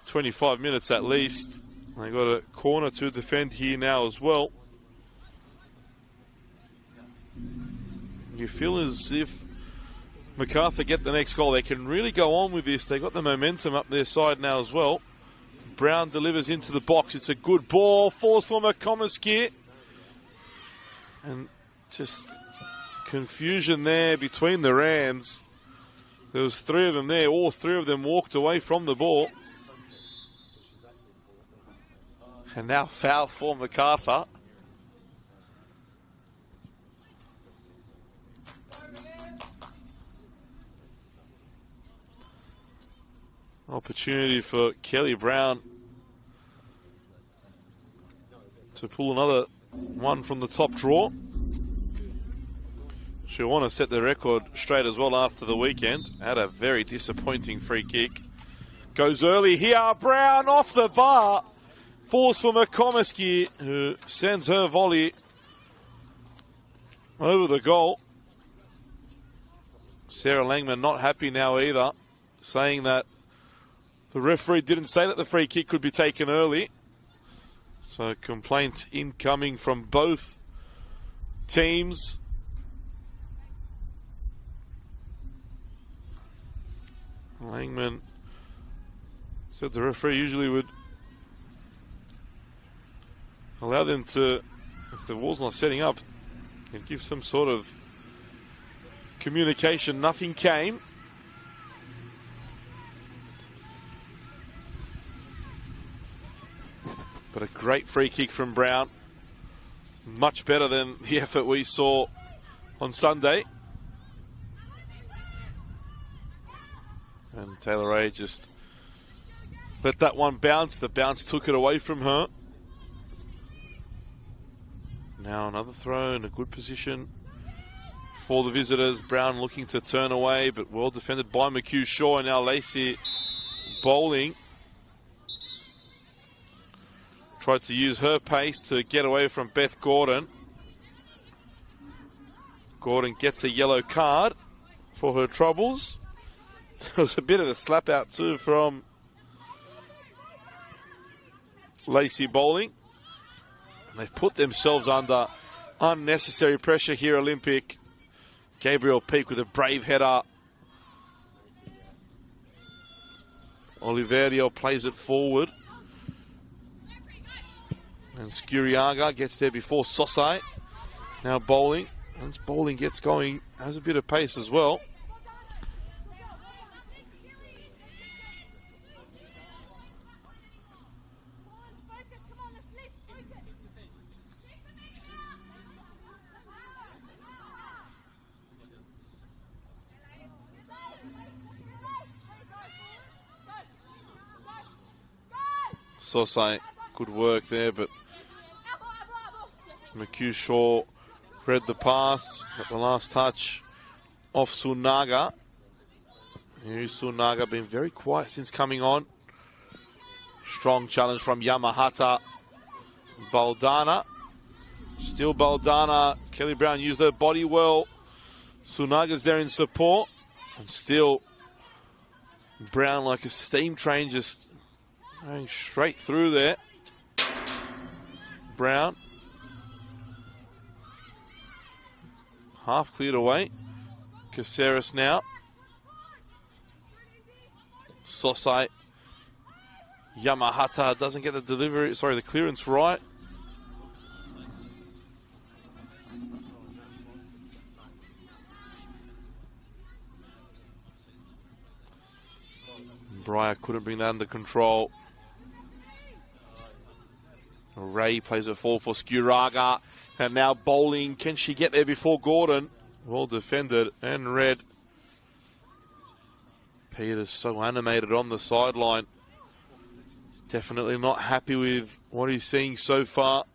25 minutes at least. They got a corner to defend here now as well. You feel as if Macarthur get the next goal, they can really go on with this. They got the momentum up their side now as well. Brown delivers into the box. It's a good ball. Falls for McComiskey. And just confusion there between the Rams. There was 3 of them there. All 3 of them walked away from the ball. And now foul for Macarthur. Opportunity for Kelly Brown to pull another one from the top drawer. She'll want to set the record straight as well after the weekend. Had a very disappointing free kick. Goes early here. Brown off the bar. Falls for McComiskey, who sends her volley over the goal. Sarah Langman not happy now either, saying that the referee didn't say that the free kick could be taken early. So complaints incoming from both teams. Langman said the referee usually would allow them to, if the wall's not setting up, and give some sort of communication. Nothing came. But a great free kick from Brown. Much better than the effort we saw on Sunday. And Taylor Ray just let that one bounce. The bounce took it away from her. Now another throw in a good position for the visitors. Brown looking to turn away, but well defended by McHugh Shaw. And now Lacey bowling. Tried to use her pace to get away from Beth Gordon. Gordon gets a yellow card for her troubles. There was a bit of a slap out too from Lacey bowling. And they've put themselves under unnecessary pressure here, Olympic. Gabriel Peak with a brave header. Oliverio plays it forward. And Skuriaga gets there before Sosai. Now bowling. Once bowling gets going, has a bit of pace as well. Sosai, good work there, but McHugh Shaw read the pass at the last touch off Sunaga. Here's Sunaga, been very quiet since coming on. Strong challenge from Yamahata. Baldana. Still Baldana. Kelly Brown used her body well. Sunaga's there in support. And still Brown like a steam train just going straight through there. Brown. Half cleared away. Caceres now. Sosai. Yamahata doesn't get the delivery, sorry, the clearance right. Breyer couldn't bring that under control. Ray plays it forward for Skuraga. And now bowling. Can she get there before Gordon? Well defended and read. Peter's so animated on the sideline. Definitely not happy with what he's seeing so far.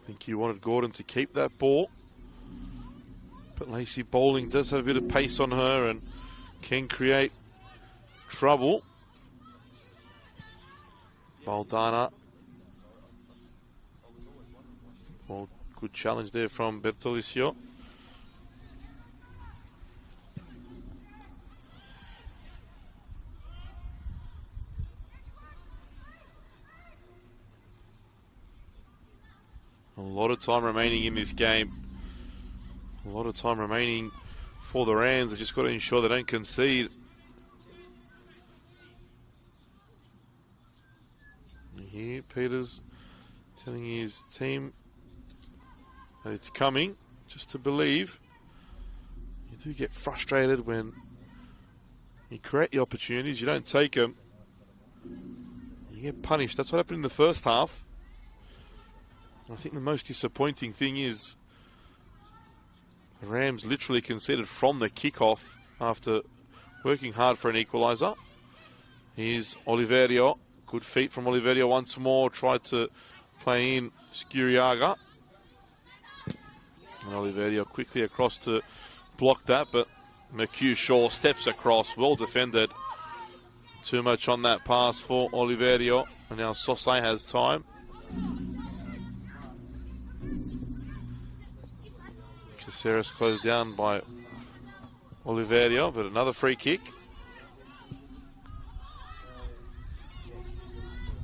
I think he wanted Gordon to keep that ball. But Lacey bowling does have a bit of pace on her and can create trouble. Baldana. Well, good challenge there from Bertolicio. A lot of time remaining in this game. A lot of time remaining for the Rams. They've just got to ensure they don't concede. Here, Peters telling his team that it's coming, just to believe. You do get frustrated when you create the opportunities, you don't take them, you get punished. That's what happened in the first half. I think the most disappointing thing is the Rams literally conceded from the kickoff after working hard for an equaliser. Here's Oliverio. Good feet from Oliverio once more. Tried to play in Skuriaga. And Oliverio quickly across to block that, but Mercure steps across, well defended. Too much on that pass for Oliverio, and now Sosai has time. Caceres closed down by Oliverio, but another free kick.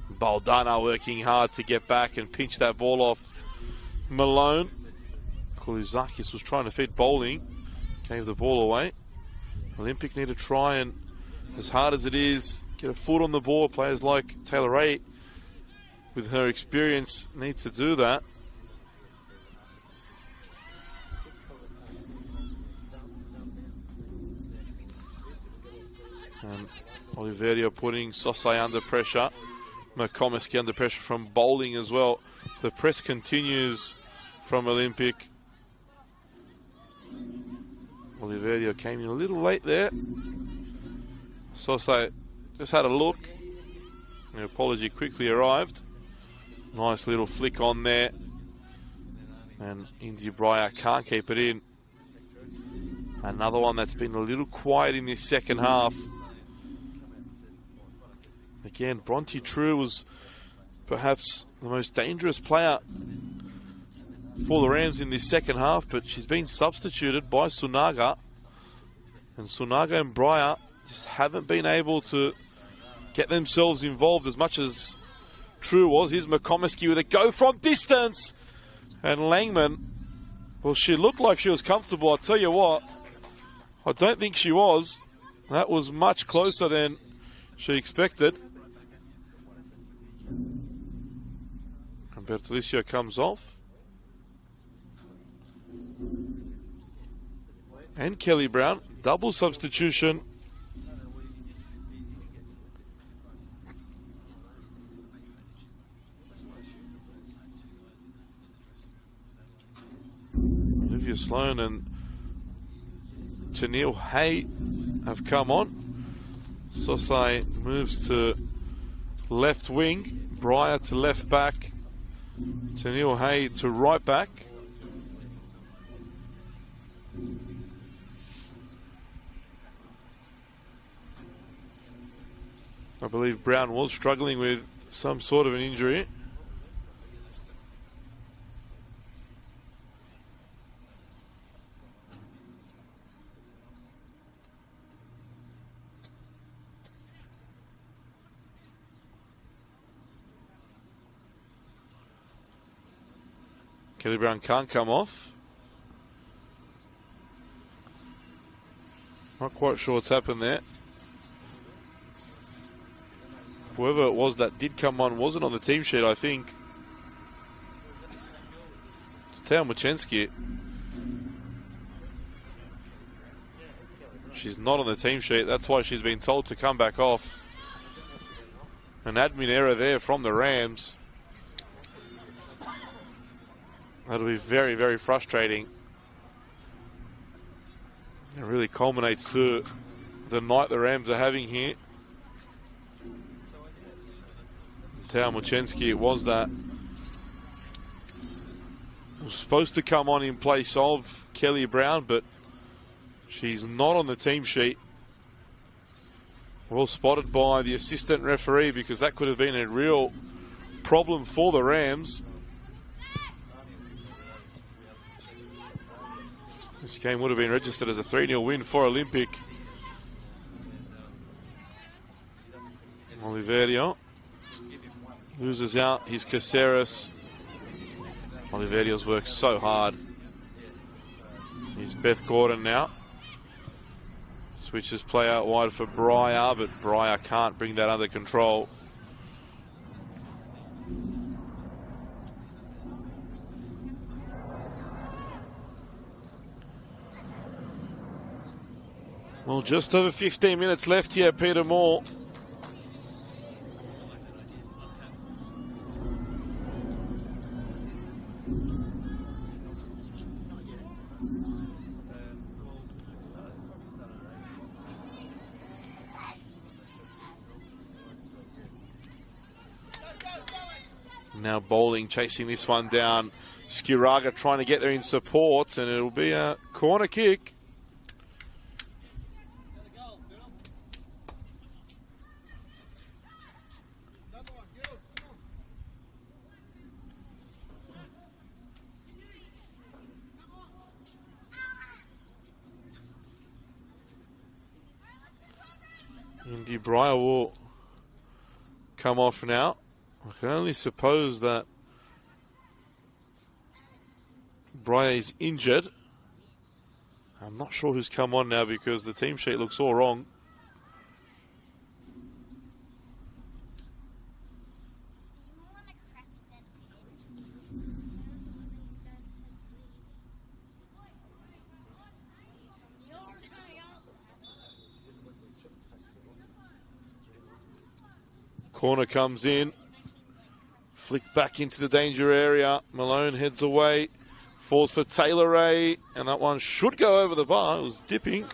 Baldana working hard to get back and pinch that ball off Malone. Koulizakis was trying to feed Bowling, gave the ball away. Olympic need to try and, as hard as it is, get a foot on the ball. Players like Taylor Ray, with her experience, need to do that. And Oliverio putting Sosai under pressure. Makomeski under pressure from Bowling as well. The press continues from Olympic. Oliverio came in a little late there. Sosai just had a look. The apology quickly arrived. Nice little flick on there. And Indy Breyer can't keep it in. Another one that's been a little quiet in this second half. Again, Bronte True was perhaps the most dangerous player for the Rams in this second half, but she's been substituted by Sunaga. And Sunaga and Breyer just haven't been able to get themselves involved as much as True was. Here's Makomeski with a go from distance. And Langman, well, she looked like she was comfortable. I'll tell you what, I don't think she was. That was much closer than she expected. And Bertolicio comes off. And Kelly Brown, double substitution. Olivia Sloan and Tennille Hay have come on. Sosai moves to left wing. Breyer to left back. Tennille Hay to right back. I believe Brown was struggling with some sort of an injury. Kelly Brown can't come off. Not quite sure what's happened there. Whoever it was that did come on wasn't on the team sheet, I think. It's Tao Muchensky. She's not on the team sheet. That's why she's been told to come back off. An admin error there from the Rams. That'll be very, very frustrating. It really culminates to the night the Rams are having here. Tao Muchensky, it was that. Was supposed to come on in place of Kelly Brown, but she's not on the team sheet. Well spotted by the assistant referee, because that could have been a real problem for the Rams. This game would have been registered as a 3-0 win for Olympic. Oliverio loses out his Caceres. Oliverio's worked so hard. Here's Beth Gordon now. Switches play out wide for Breyer, but Breyer can't bring that under control. Well, just over 15 minutes left here, Peter Moore. Now Bowling chasing this one down. Skiraga trying to get there in support, and it'll be a corner kick. Indy Breyer will come off now. I can only suppose that Breyer is injured. I'm not sure who's come on now because the team sheet looks all wrong. Corner comes in, flicked back into the danger area. Malone heads away, falls for Taylor Ray, and that one should go over the bar. It was dipping.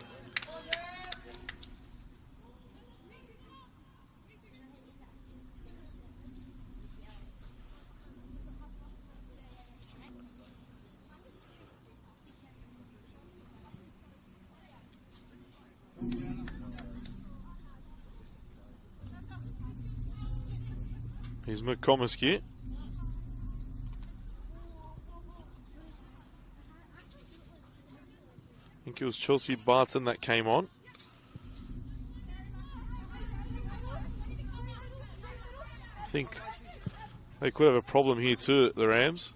Here's McComiskey. I think it was Chelsea Barton that came on. I think they could have a problem here too, the Rams.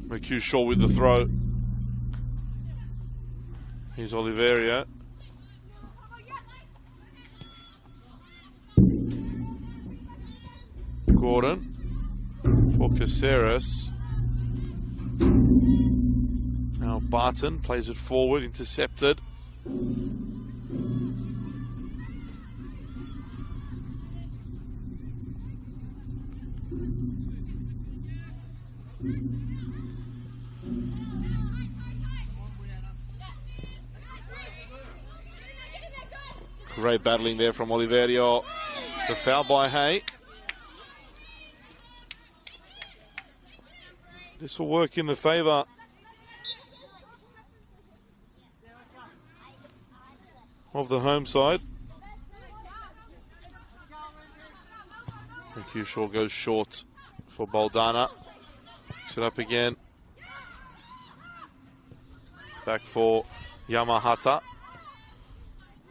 McHugh with the throw. Here's Oliveria. Gordon for Caceres. Now Barton plays it forward, intercepted. Great battling there from Oliverio. It's a foul by Hay. This will work in the favour of the home side. McHugh goes short for Baldana. Set up again. Back for Yamahata.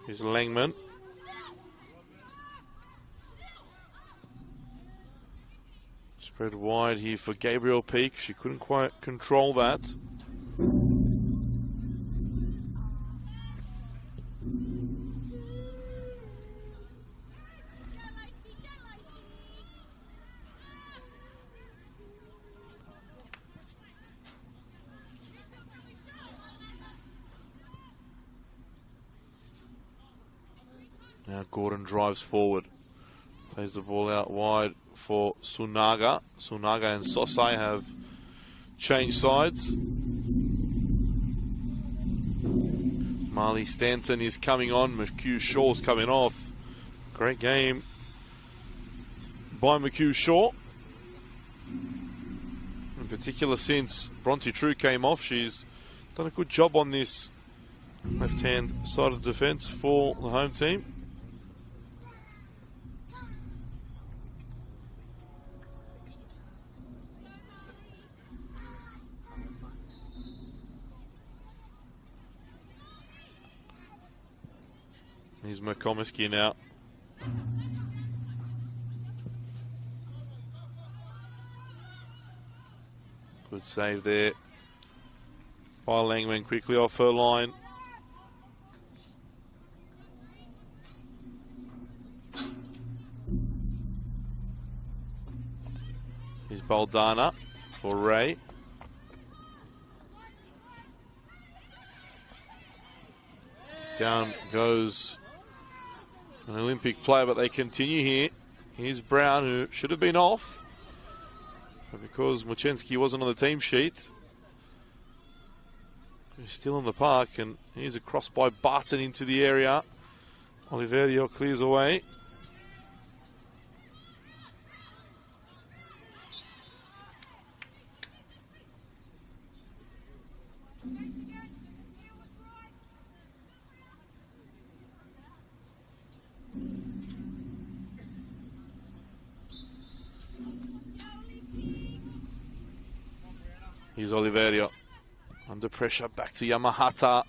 Here's Langman. Spread wide here for Gabriel Peak. She couldn't quite control that. Now Gordon drives forward. Plays the ball out wide for Sunaga. Sunaga and Sosai have changed sides. Marley Stanton is coming on. McHugh-Shaw's coming off. Great game by McHugh-Shaw. In particular, since Bronte True came off, she's done a good job on this left-hand side of defence for the home team. Here's McComiskey now. Good save there by Langman, quickly off her line. Here's Baldana for Ray. Down goes an Olympic player, but they continue here. Here's Brown, who should have been off. But because Muchensky wasn't on the team sheet, He's still in the park, and here's a cross by Barton into the area. Oliverio clears away. Here's Oliverio. Under pressure, back to Yamahata.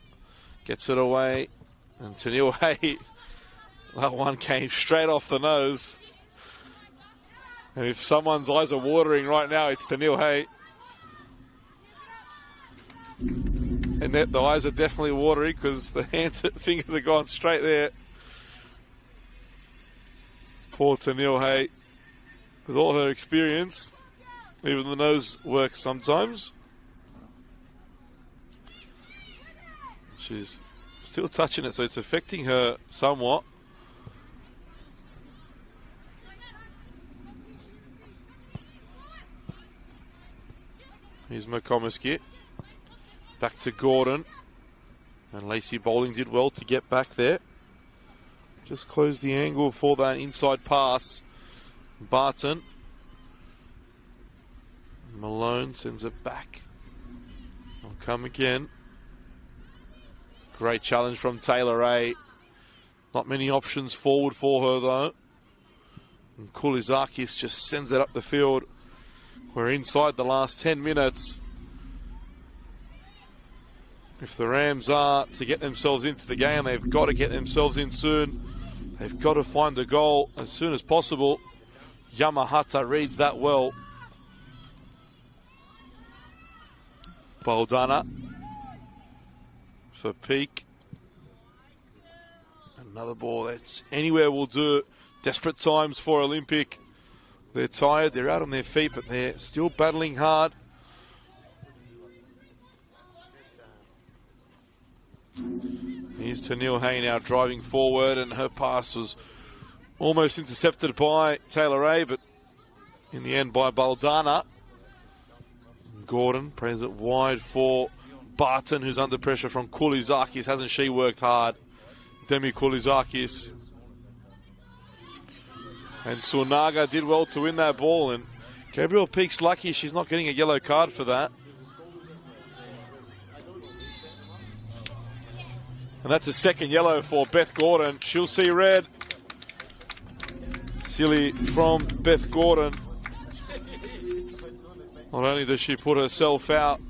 Gets it away. And Tennille Hay. That one came straight off the nose. And if someone's eyes are watering right now, it's Tennille Hay. And the eyes are definitely watery because the fingers are gone straight there. Poor Tennille Hay. With all her experience, even the nose works sometimes. She's still touching it, so it's affecting her somewhat. Here's McComiskey. Back to Gordon. And Lacey Bowling did well to get back there. Just closed the angle for that inside pass. Barton. Malone sends it back. I'll come again. Great challenge from Taylor Ray. Not many options forward for her though. And Koulizakis just sends it up the field. We're inside the last 10 minutes. If the Rams are to get themselves into the game, they've got to get themselves in soon. They've got to find a goal as soon as possible. Yamahata reads that well. Baldana for Peak. Another ball that's anywhere will do. Desperate times for Olympic. They're tired, they're out on their feet, but they're still battling hard. Here's Tennille Hay now driving forward, and her pass was almost intercepted by Taylor Ray, but in the end by Baldana. Gordon plays it wide for Barton, who's under pressure from Koulizakis. Hasn't she worked hard? Demi Koulizakis. And Sunaga did well to win that ball, and Gabrielle Peak's lucky she's not getting a yellow card for that. And that's a second yellow for Beth Gordon. She'll see red. Silly from Beth Gordon. Not only does she put herself out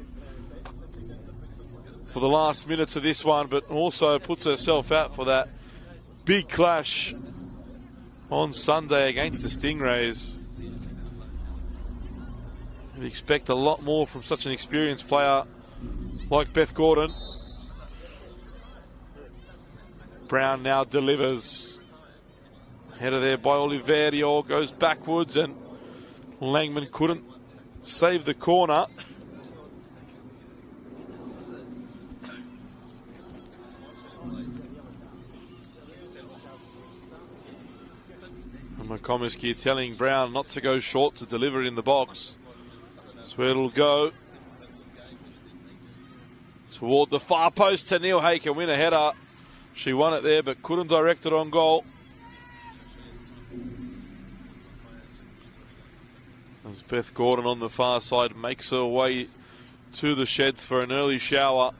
for the last minutes of this one, but also puts herself out for that big clash on Sunday against the Stingrays. You'd expect a lot more from such an experienced player like Beth Gordon. Brown now delivers. Header there by Oliverio, goes backwards, and Langman couldn't save the corner. And McComiskey telling Brown not to go short, to deliver it in the box. That's where it'll go. Toward the far post, Tennille Hay can win a header. She won it there, but couldn't direct it on goal. As Beth Gordon on the far side makes her way to the sheds for an early shower.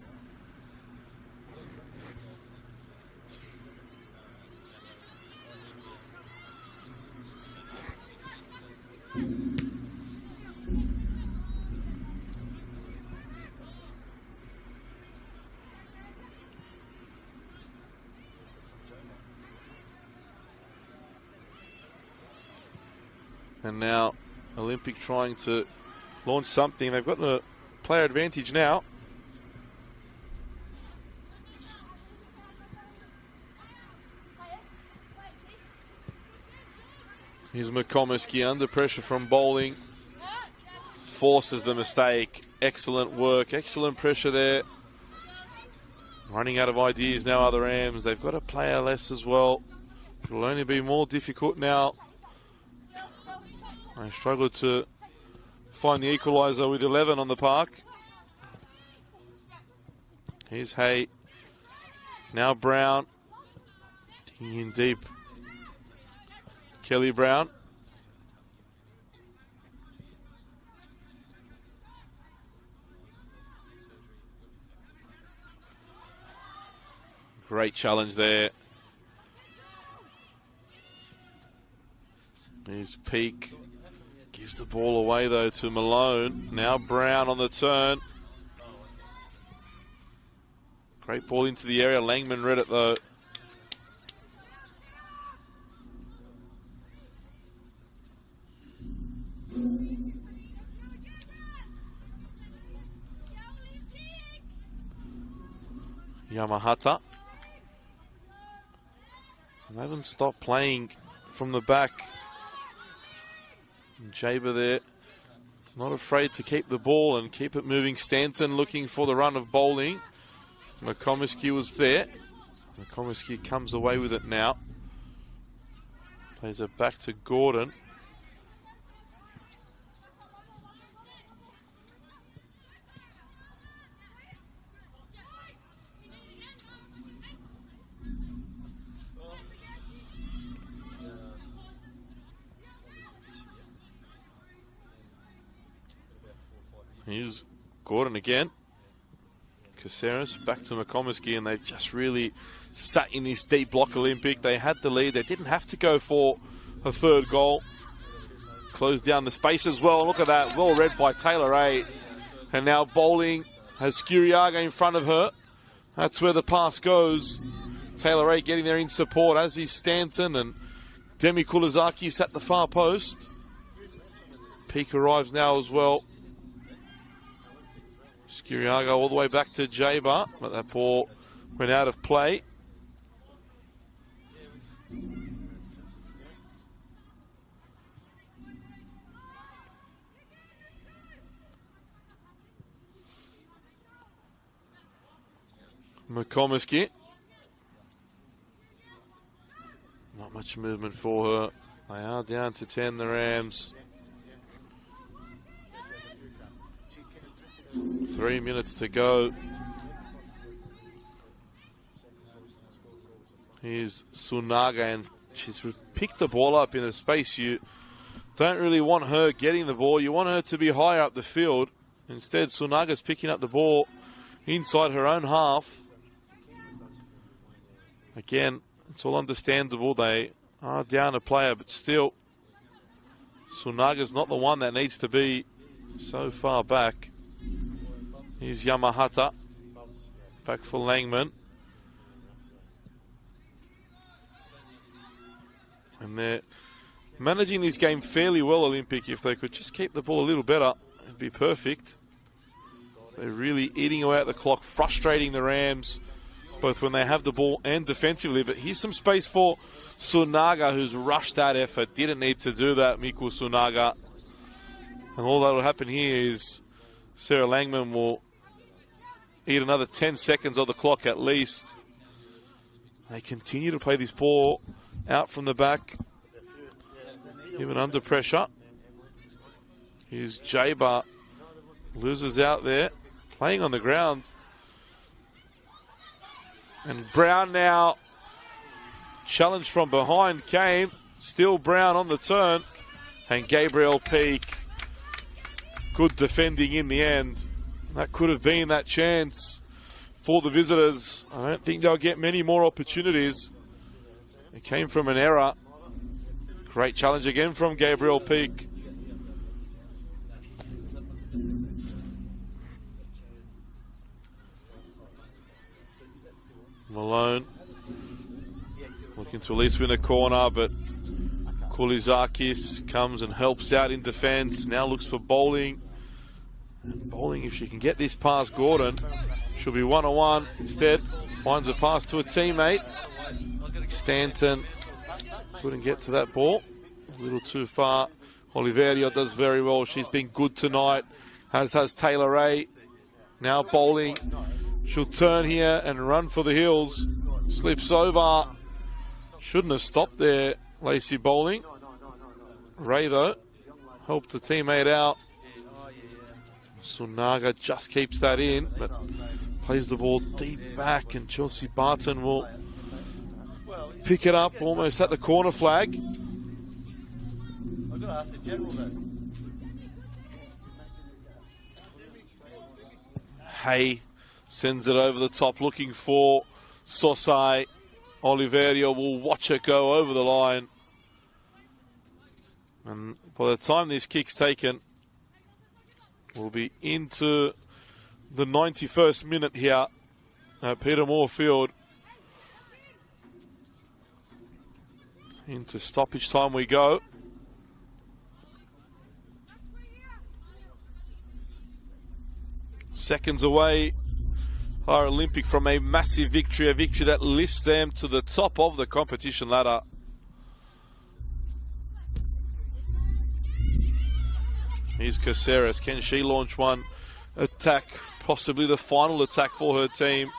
And now Olympic trying to launch something. They've got the player advantage now. Here's McComiskey under pressure from Bowling. Forces the mistake. Excellent work. Excellent pressure there. Running out of ideas now are the Rams. They've got a player less as well. It'll only be more difficult now. They struggled to find the equaliser with 11 on the park. Here's Hay. Now Brown. Digging in deep. Kelly Brown. Great challenge there. Here's Peak. Gives the ball away though to Malone. Now Brown on the turn. Great ball into the area. Langman read it though. Yamahata. They haven't stopped playing from the back. And Jaber there, not afraid to keep the ball and keep it moving. Stanton looking for the run of bowling. McComiskey was there. McComiskey comes away with it now. Plays it back to Gordon. Here's Gordon again. Caceres back to McComiskey, and they've just really sat in this deep block Olympic. They had the lead. They didn't have to go for a third goal. Closed down the space as well. Look at that. Well read by Taylor A. And now bowling has Skuriaga in front of her. That's where the pass goes. Taylor A getting there in support, as is Stanton, and Demi Kulizakis at the far post. Peak arrives now as well. Skuriaga all the way back to Jaber, but that ball went out of play. McComiskey. Not much movement for her. They are down to 10, the Rams. 3 minutes to go. Here's Sunaga, and she's picked the ball up in a space. You don't really want her getting the ball. You want her to be higher up the field. Instead, Sunaga's picking up the ball inside her own half. Again, it's all understandable. They are down a player, but still, Sunaga's not the one that needs to be so far back. Here's Yamahata. Back for Langman. And they're managing this game fairly well, Olympic. If they could just keep the ball a little better, it'd be perfect. They're really eating away at the clock, frustrating the Rams, both when they have the ball and defensively. But here's some space for Sunaga, who's rushed that effort. Didn't need to do that, Miku Sunaga. And all that will happen here is Sarah Langman will eat another 10 seconds of the clock at least. They continue to play this ball out from the back, even under pressure. Here's Jaber, loses out there, playing on the ground. And Brown now, challenge from behind came, still Brown on the turn, and Gabriel Peak, good defending in the end. That could have been that chance for the visitors. I don't think they'll get many more opportunities. It came from an error. Great challenge again from Gabriel Peak. Malone looking to at least win a corner, but Kulizakis comes and helps out in defence. Now looks for bowling. Bowling, if she can get this past Gordon, she'll be 1-on-1. Instead, finds a pass to a teammate. Stanton couldn't get to that ball. A little too far. Oliverio does very well. She's been good tonight, as has Taylor A. Now bowling. She'll turn here and run for the hills. Slips over. Shouldn't have stopped there, Lacey Bowling. Ray, though, helped the teammate out. Sunaga just keeps that in, but Plays the ball deep back, and Chelsea Barton will pick it up almost at the corner flag. I've got to ask the general though. Hay sends it over the top looking for Sosai. Oliverio will watch it go over the line. And by the time this kick's taken, we'll be into the 91st minute here at Peter Moore Field. Into stoppage time we go. Seconds away are Olympic from a massive victory, a victory that lifts them to the top of the competition ladder. Here's Caceres. Can she launch one attack, possibly the final attack for her team?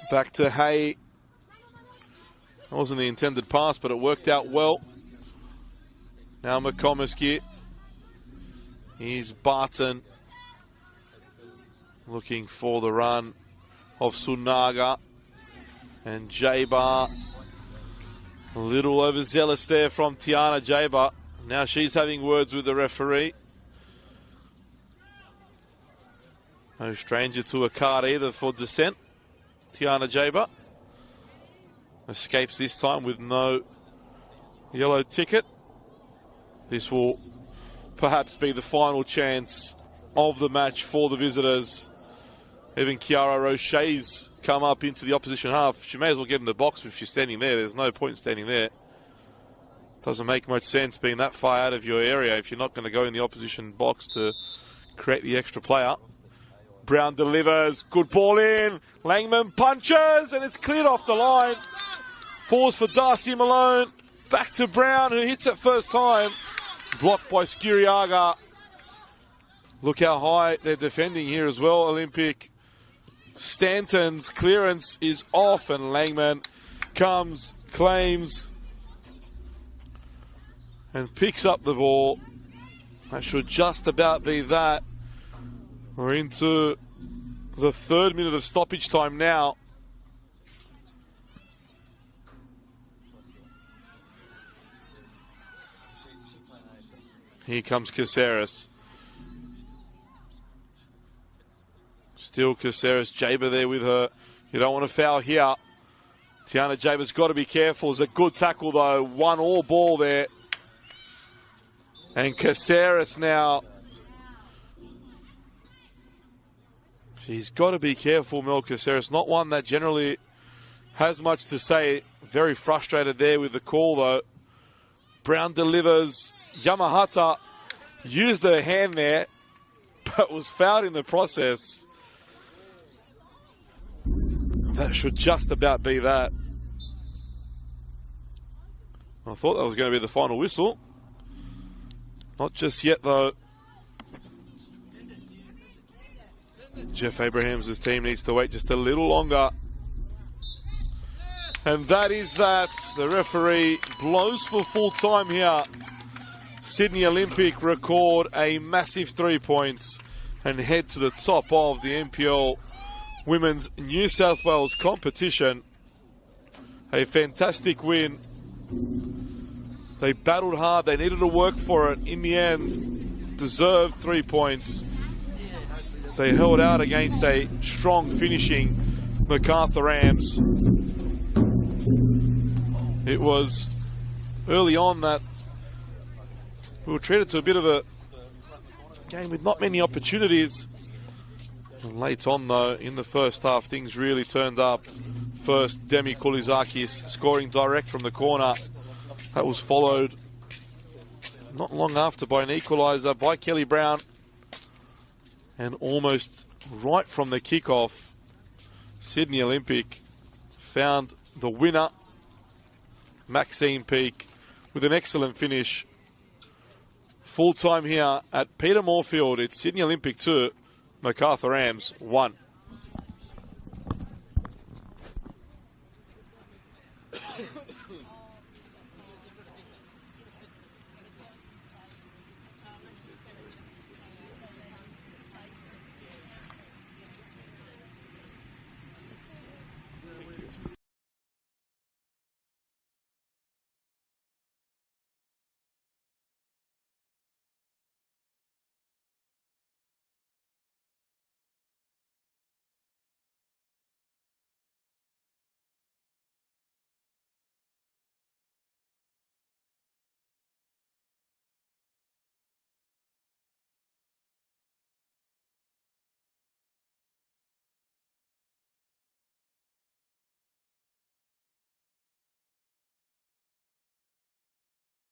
Back to Hay. That wasn't the intended pass, but it worked out well. Now McComiskey. Here's Barton. Looking for the run of Sunaga. And Jaber. A little overzealous there from Tiana Jaber. Now she's having words with the referee. No stranger to a card either for dissent. Tiana Jaber escapes this time with no yellow ticket. This will perhaps be the final chance of the match for the visitors. Even Kiara Roche's come up into the opposition half. She may as well get in the box if she's standing there. There's no point in standing there. Doesn't make much sense being that far out of your area if you're not going to go in the opposition box to create the extra player. Brown delivers. Good ball in. Langman punches, and it's cleared off the line. Falls for Darcy Malone. Back to Brown, who hits it first time. Blocked by Skiriaga. Look how high they're defending here as well, Olympic. Stanton's clearance is off, and Langman comes, claims, and picks up the ball. That should just about be that. We're into the 3rd minute of stoppage time now. Here comes Caceres. Still Caceres, Jaber there with her. You don't want to foul here. Tiana Jaber's got to be careful. It's a good tackle though. 1-all ball there. And Caceres now. She's got to be careful, Mel Caceres. Not one that generally has much to say. Very frustrated there with the call though. Brown delivers. Yamahata used her hand there, but was fouled in the process. That should just about be that. I thought that was going to be the final whistle. Not just yet, though. Jeff Abrahams' team needs to wait just a little longer. And that is that. The referee blows for full time here. Sydney Olympic record a massive 3 points and head to the top of the NPL Women's New South Wales competition. A fantastic win. They battled hard. They needed to work for it. In the end, deserved 3 points. They held out against a strong finishing Macarthur Rams. It was early on that we were treated to a bit of a game with not many opportunities. And late on, though, in the first half, things really turned up. First, Demi Koulizakis scoring direct from the corner. That was followed not long after by an equaliser by Kelly Brown. And almost right from the kickoff, Sydney Olympic found the winner, Maxine Peake, with an excellent finish. Full time here at Peter Moore Field. It's Sydney Olympic 2, Macarthur Rams 1.